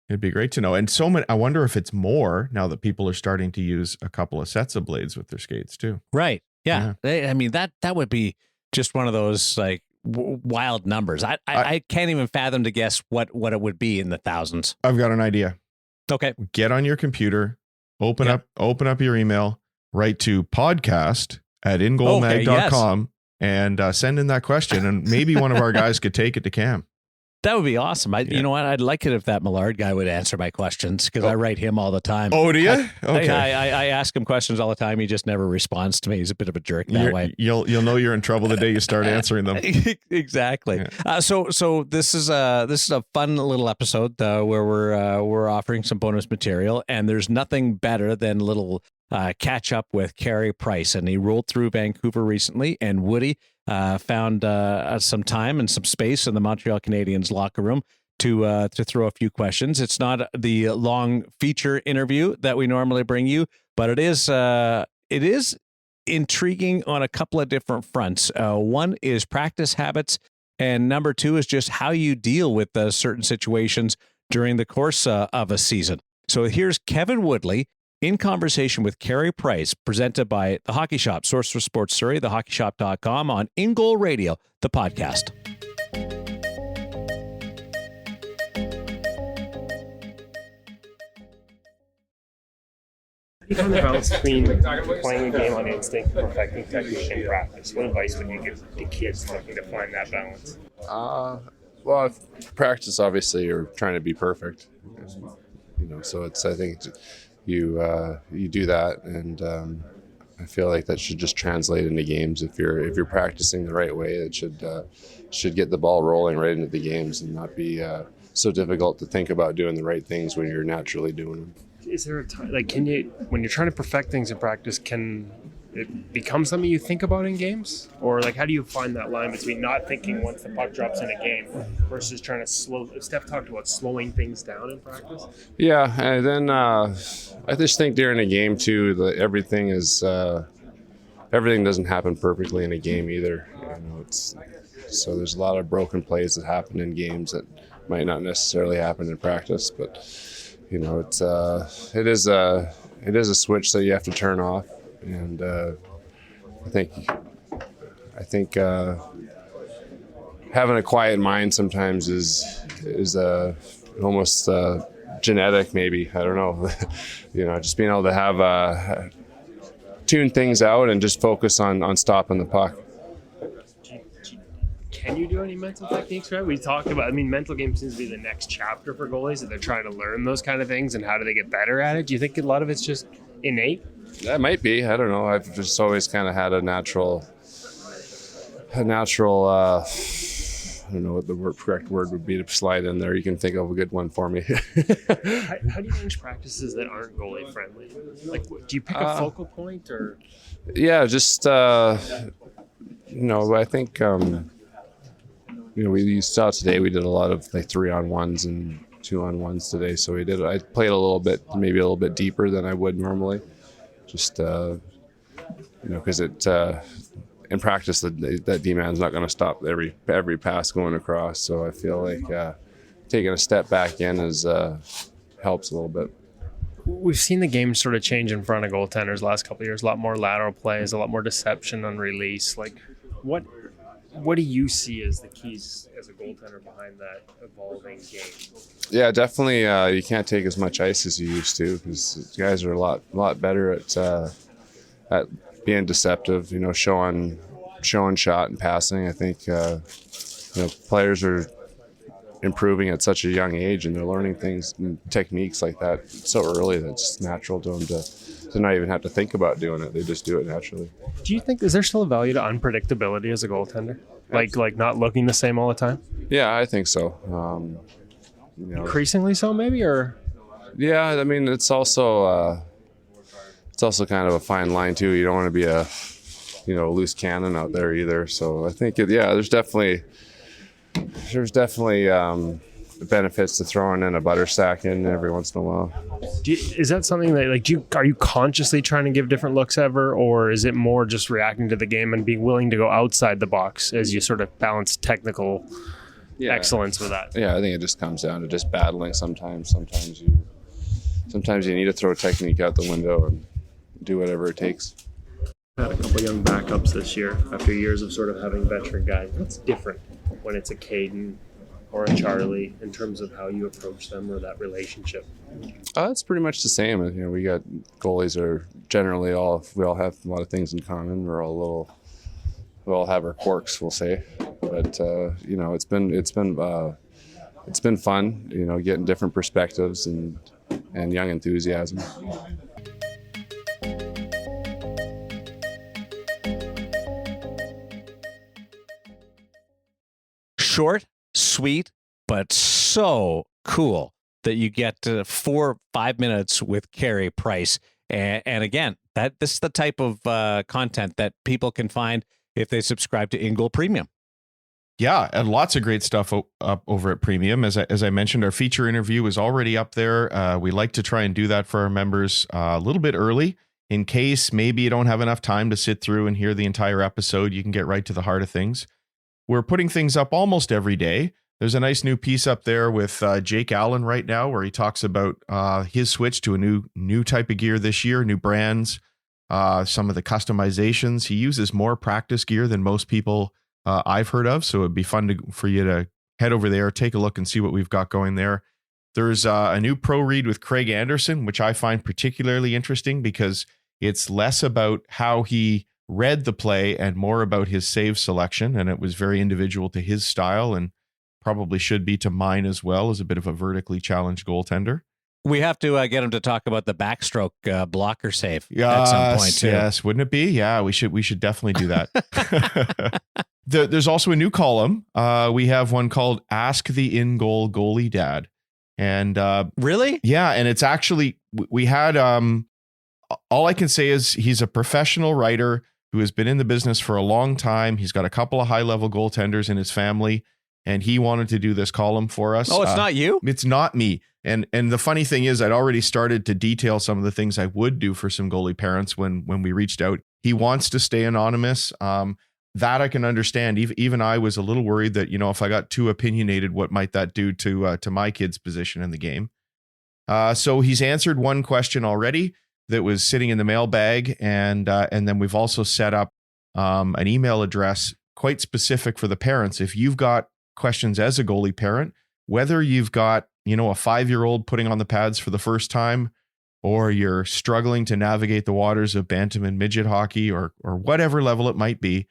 It'd be great to know. And so many, I wonder if it's more now that people are starting to use a couple of sets of blades with their skates too. Right. Yeah. I mean, that would be just one of those like wild numbers. I can't even fathom to guess what it would be in the thousands. I've got an idea. Okay. Get on your computer, open up your email, write to podcast@ingoalmag.com and send in that question. And maybe one of our guys could take it to Cam. That would be awesome. You know what? I'd like it if that Millard guy would answer my questions because I write him all the time. Oh, do you? Okay. I ask him questions all the time. He just never responds to me. He's a bit of a jerk that way. You'll know you're in trouble the day you start answering them. Exactly. Yeah. So this is a fun little episode where we're offering some bonus material, and there's nothing better than a little catch up with Carey Price, and he rolled through Vancouver recently, and Woody found some time and some space in the Montreal Canadiens locker room to throw a few questions. It's not the long feature interview that we normally bring you, but it is intriguing on a couple of different fronts. One is practice habits, and number two is just how you deal with certain situations during the course of a season. So here's Kevin Woodley in conversation with Carey Price, presented by The Hockey Shop, source for sports Surrey, thehockeyshop.com, on In Goal Radio, the podcast. How do you find the balance between playing a game on instinct and perfecting technique in practice? What advice would you give the kids looking to find that balance? Well, practice, obviously, you're trying to be perfect. So I think you do that, and I feel like that should just translate into games. If you're practicing the right way, it should get the ball rolling right into the games and not be so difficult to think about doing the right things when you're naturally doing them. Is there a time, when you're trying to perfect things in practice, can it become something you think about in games? Or how do you find that line between not thinking once the puck drops in a game versus trying to slow? Steph talked about slowing things down in practice. Yeah, and then I just think during a game too, that everything doesn't happen perfectly in a game either. So there's a lot of broken plays that happen in games that might not necessarily happen in practice, but it is a switch that you have to turn off. And I think having a quiet mind sometimes is almost genetic, maybe. I don't know. Just being able to have tune things out and just focus on stopping the puck. Can you do any mental techniques, right? We talked about, mental game seems to be the next chapter for goalies, that they're trying to learn those kind of things, and how do they get better at it? Do you think a lot of it's just innate? That might be. I don't know. I've just always kind of had a natural. I don't know what the correct word would be to slide in there. You can think of a good one for me. How do you manage practices that aren't goalie friendly? Do you pick a focal point or? Yeah, just I think you saw today we did a lot of 3-on-1s and 2-on-1s today. So I played a little bit, maybe a little bit deeper than I would normally. Just, because in practice, that D-man's not going to stop every pass going across. So I feel like taking a step back in helps a little bit. We've seen the game sort of change in front of goaltenders the last couple of years. A lot more lateral plays, a lot more deception on release. What do you see as the keys as a goaltender behind that evolving game? Yeah, definitely. You can't take as much ice as you used to, because guys are a lot better at being deceptive. Showing shot and passing. I think players are improving at such a young age, and they're learning things and techniques like that so early that it's natural to them to not even have to think about doing it. They just do it naturally. Do you think, is there still a value to unpredictability as a goaltender? Like not looking the same all the time? Yeah, I think so. Increasingly so, maybe, or? Yeah, it's also kind of a fine line too. You don't want to be a loose cannon out there either. So I think there's definitely benefits to throwing in a butter stack in every once in a while. Is that something that are you consciously trying to give different looks ever, or is it more just reacting to the game and being willing to go outside the box as you sort of balance technical excellence with that? Yeah, I think it just comes down to just battling sometimes. Sometimes you need to throw technique out the window and do whatever it takes. Had a couple young backups this year after years of sort of having veteran guys. What's different when it's a Caden or a Charlie in terms of how you approach them or that relationship? It's pretty much the same. You know, we got goalies are generally we all have a lot of things in common. We all have our quirks, we'll say. But you know, it's been fun. You know, getting different perspectives and young enthusiasm. Short, sweet, but so cool that you get 4-5 minutes with Carey Price. And again, this is the type of content that people can find if they subscribe to In Goal Premium. Yeah, and lots of great stuff up over at Premium. As I mentioned, our feature interview is already up there. We like to try and do that for our members a little bit early in case maybe you don't have enough time to sit through and hear the entire episode. You can get right to the heart of things. We're putting things up almost every day. There's a nice new piece up there with Jake Allen right now where he talks about his switch to a new type of gear this year, new brands, some of the customizations. He uses more practice gear than most people I've heard of, so it'd be fun for you to head over there, take a look and see what we've got going there. There's a new pro read with Craig Anderson, which I find particularly interesting because it's less about how he read the play and more about his save selection, and it was very individual to his style and probably should be to mine as well, as a bit of a vertically challenged goaltender. We have to get him to talk about the backstroke blocker save at some point too. Yes, wouldn't it be? Yeah, we should definitely do that. There's also a new column. We have one called Ask the In-Goal Goalie Dad. And really? Yeah, and it's actually, we had all I can say is he's a professional writer who has been in the business for a long time. He's got a couple of high-level goaltenders in his family, and he wanted to do this column for us. Oh, it's not you? It's not me. And the funny thing is, I'd already started to detail some of the things I would do for some goalie parents when we reached out. He wants to stay anonymous. That I can understand. Even I was a little worried that, you know, if I got too opinionated, what might that do to my kid's position in the game? So he's answered one question already that was sitting in the mailbag, and then we've also set up an email address quite specific for the parents. If you've got questions as a goalie parent, whether you've got, you know, a 5-year-old putting on the pads for the first time, or you're struggling to navigate the waters of bantam and midget hockey, or whatever level it might be,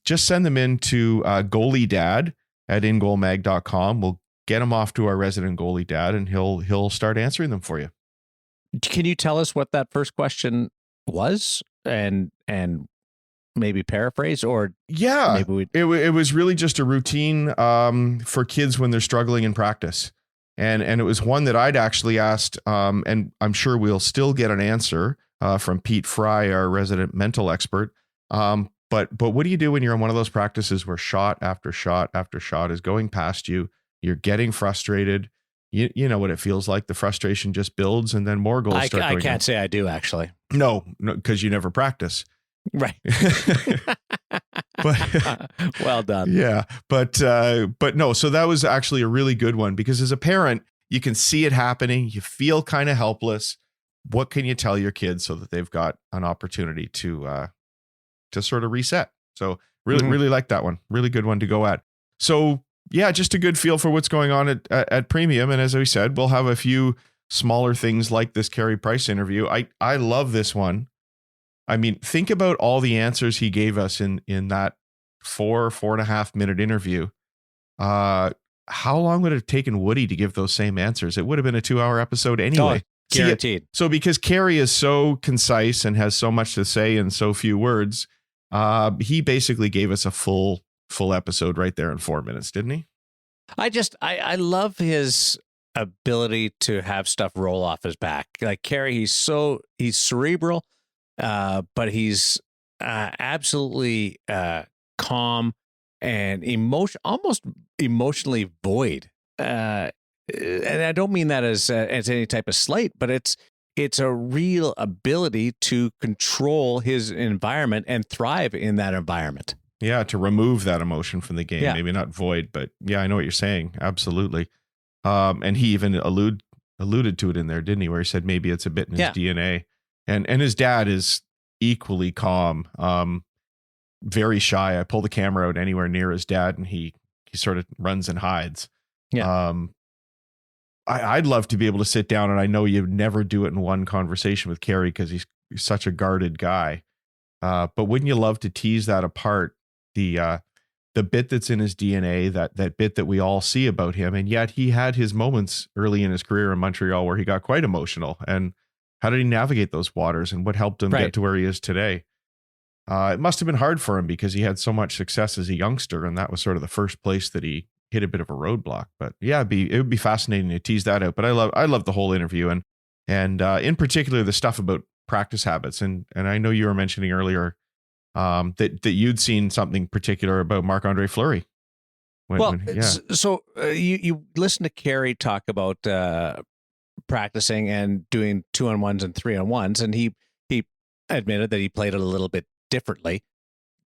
just send them in to goaliedad@ingoalmag.com. We'll get them off to our resident goalie dad, and he'll start answering them for you. Can you tell us what that first question was, and maybe paraphrase, or maybe it was really just a routine for kids when they're struggling in practice, and it was one that I'd actually asked, and I'm sure we'll still get an answer from Pete Fry, our resident mental expert. But what do you do when you're in one of those practices where shot after shot after shot is going past you? You're getting frustrated. You know what it feels like. The frustration just builds, and then more goals start going I can't in. say I do, actually. No, because you never practice. Right. But well done. Yeah. But no, so that was actually a really good one, because as a parent, you can see it happening. You feel kind of helpless. What can you tell your kids so that they've got an opportunity to sort of reset? So really like that one. Really good one to go at. So yeah, just a good feel for what's going on at Premium. And as we said, we'll have a few smaller things like this Carey Price interview. I love this one. I mean, think about all the answers he gave us in that 4.5 minute interview. How long would it have taken Woody to give those same answers? It would have been a 2-hour episode anyway. Guaranteed. So because Carey is so concise and has so much to say in so few words, he basically gave us a full episode right there in 4 minutes, didn't he? I love his ability to have stuff roll off his back. Like Carey, he's cerebral, but he's absolutely calm and almost emotionally void and I don't mean that as any type of slight, but it's a real ability to control his environment and thrive in that environment. Yeah, to remove that emotion from the game. Yeah. Maybe not void, but yeah, I know what you're saying. Absolutely. And he even alluded to it in there, didn't he? Where he said maybe it's a bit in his DNA. And his dad is equally calm, very shy. I pull the camera out anywhere near his dad, and he sort of runs and hides. Yeah. I'd love to be able to sit down, and I know you'd never do it in one conversation with Carey because he's such a guarded guy. But wouldn't you love to tease that apart? The bit that's in his DNA, that bit that we all see about him, and yet he had his moments early in his career in Montreal where he got quite emotional. And how did he navigate those waters, and what helped him get to where he is today? It must have been hard for him because he had so much success as a youngster, and that was sort of the first place that he hit a bit of a roadblock. But yeah, it would be fascinating to tease that out. But I love the whole interview, and in particular the stuff about practice habits. And I know you were mentioning earlier that you'd seen something particular about Marc-Andre Fleury. So you listen to Carey talk about practicing and doing 2-on-1s and 3-on-1s, and he admitted that he played it a little bit differently,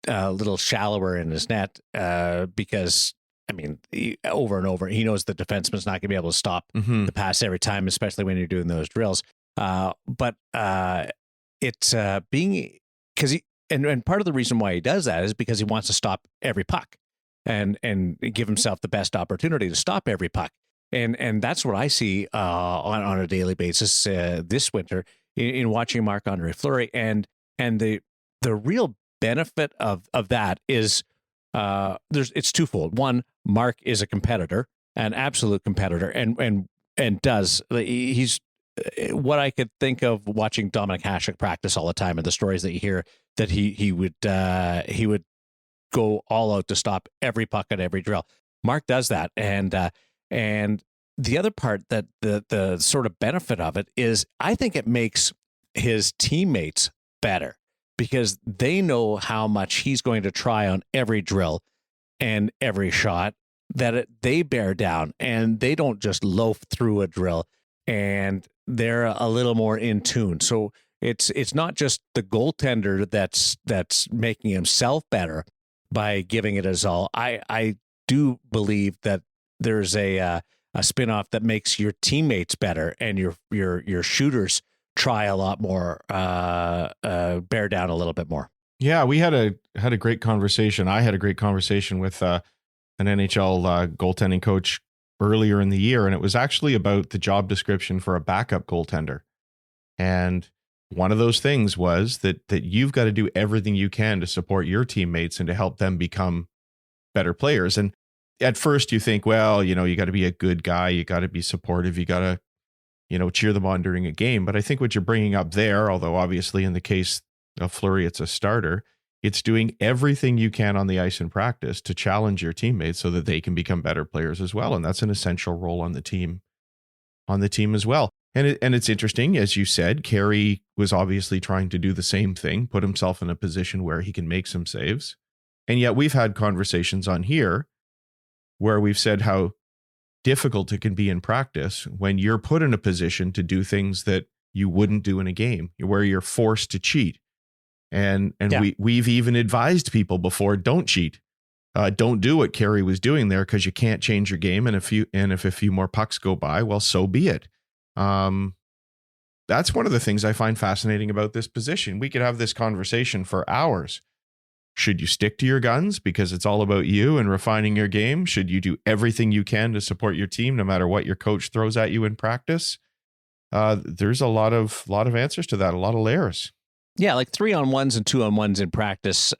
a little shallower in his net, because I mean, over and over, he knows the defenseman's not going to be able to stop the pass every time, especially when you're doing those drills. But it's being, because and part of the reason why he does that is because he wants to stop every puck and give himself the best opportunity to stop every puck. And that's what I see on a daily basis this winter in watching Marc-Andre Fleury. And the real benefit of that is it's twofold. One, Mark is a competitor, an absolute competitor, and he's what I could think of watching Dominic Hasek practice all the time, and the stories that you hear that he would go all out to stop every puck at every drill. Mark does that, and the other part that the sort of benefit of it is, I think it makes his teammates better because they know how much he's going to try on every drill and every shot, that they bear down and they don't just loaf through a drill, and they're a little more in tune. So it's not just the goaltender that's making himself better by giving it his all. I do believe that there's a spin-off that makes your teammates better and your shooters try a lot more, bear down a little bit more. Yeah, we had a great conversation. I had a great conversation with an NHL goaltending coach earlier in the year, and it was actually about the job description for a backup goaltender. And one of those things was that you've got to do everything you can to support your teammates and to help them become better players. And at first you think, well, you got to be a good guy, you got to be supportive, you got to, cheer them on during a game. But I think what you're bringing up there, although obviously in the case of Fleury, it's a starter, it's doing everything you can on the ice in practice to challenge your teammates so that they can become better players as well. And that's an essential role on the team as well. And it's interesting, as you said, Carey was obviously trying to do the same thing, put himself in a position where he can make some saves. And yet we've had conversations on here where we've said how difficult it can be in practice when you're put in a position to do things that you wouldn't do in a game, where you're forced to cheat. And we've even advised people before, don't cheat. Don't do what Carey was doing there because you can't change your game. And if a few more pucks go by, well, so be it. That's one of the things I find fascinating about this position. We could have this conversation for hours. Should you stick to your guns because it's all about you and refining your game? Should you do everything you can to support your team, no matter what your coach throws at you in practice? There's a lot of answers to that, a lot of layers. Yeah, like 3-on-1s and 2-on-1s in practice.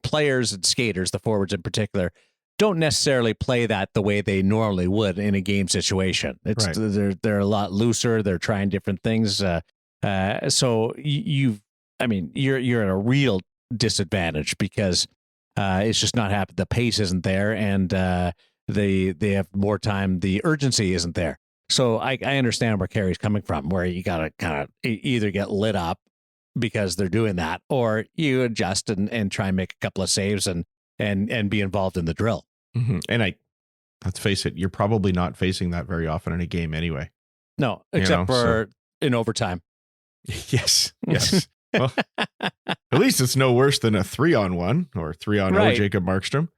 Players and skaters, the forwards in particular, don't necessarily play that the way they normally would in a game situation. It's right. They're a lot looser. They're trying different things. So you're at a real disadvantage because it's just not happening. The pace isn't there, and they have more time. The urgency isn't there. So I understand where Carey's coming from, where you got to kind of either get lit up because they're doing that, or you adjust and try and make a couple of saves and be involved in the drill. Mm-hmm. And let's face it, you're probably not facing that very often in a game anyway. No, except for in overtime. Yes. Well, at least it's no worse than a 3-on-1 or 3-on-0 Right. Jacob Markstrom.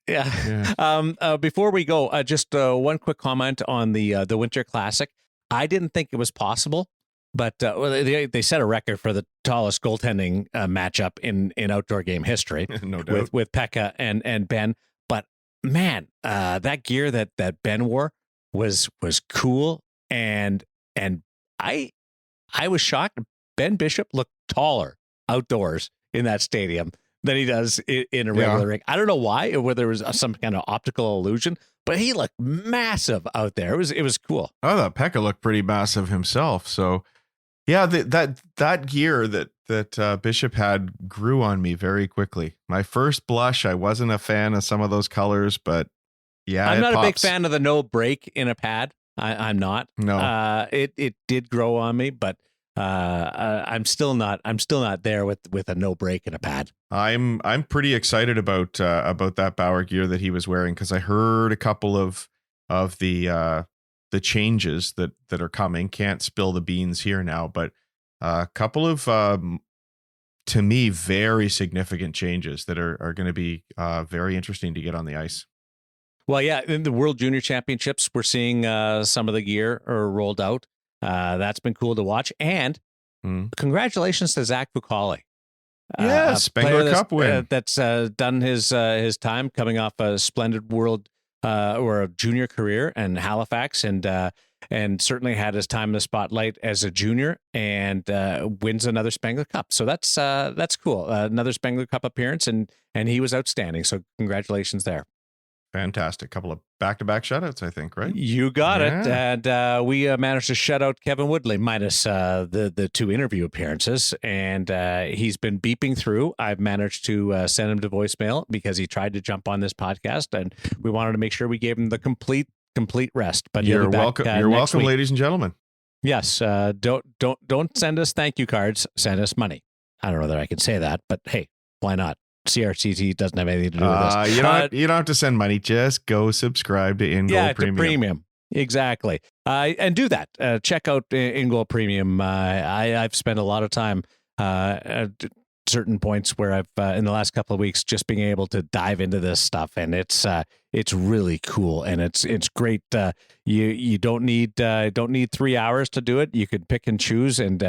Yeah. Before we go, just one quick comment on the Winter Classic. I didn't think it was possible, but they set a record for the tallest goaltending matchup in outdoor game history. No doubt. with Pekka and Ben. But man, that gear that Ben wore was cool, and I was shocked. Ben Bishop looked taller outdoors in that stadium than he does in a regular ring. I don't know why, or whether it was some kind of optical illusion, but he looked massive out there. It was cool. I thought Pekka looked pretty massive himself. So yeah, that gear that Bishop had grew on me very quickly. My first blush, I wasn't a fan of some of those colors, but yeah, I'm not pops. a big fan of the no break in a pad. I'm not. No. It did grow on me, but I'm still not there with a no break in a pad. I'm pretty excited about that Bauer gear that he was wearing, because I heard a couple of the changes that are coming. Can't spill the beans here now, but a couple of to me very significant changes that are going to be very interesting to get on the ice. Well, yeah, in the World Junior Championships, we're seeing some of the gear are rolled out. That's been cool to watch. And congratulations to Zach Fucale. Spengler Cup win. That's done his time, coming off a splendid world or a junior career in Halifax, and certainly had his time in the spotlight as a junior, and wins another Spengler Cup. So that's cool. Another Spengler Cup appearance, and he was outstanding. So congratulations there. Fantastic. Couple of back-to-back shutouts, I think, right? You got it. And we managed to shut out Kevin Woodley minus the 2 interview appearances. And he's been beeping through. I've managed to send him to voicemail because he tried to jump on this podcast, and we wanted to make sure we gave him the complete rest. But you're welcome. You're welcome, ladies and gentlemen. Yes. Don't send us thank you cards. Send us money. I don't know whether I can say that, but hey, why not? CRCT doesn't have anything to do with this. You don't have to send money. Just go subscribe to In Goal Premium. To Premium. Exactly. And do that. Check out In Goal Premium. I've spent a lot of time at certain points where I've in the last couple of weeks just being able to dive into this stuff, and it's really cool, and it's great. You don't need 3 hours to do it. You could pick and choose and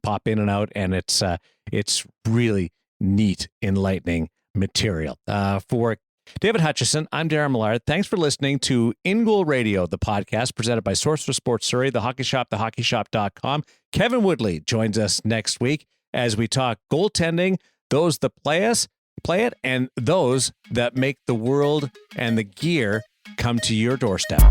pop in and out, and it's really neat, enlightening material. For David Hutchison, I'm Darren Millard. Thanks for listening to In Goal Radio, the podcast presented by Source for Sports Surrey, The Hockey Shop, thehockeyshop.com. Kevin Woodley joins us next week as we talk goaltending, those that play it, and those that make the world and the gear come to your doorstep.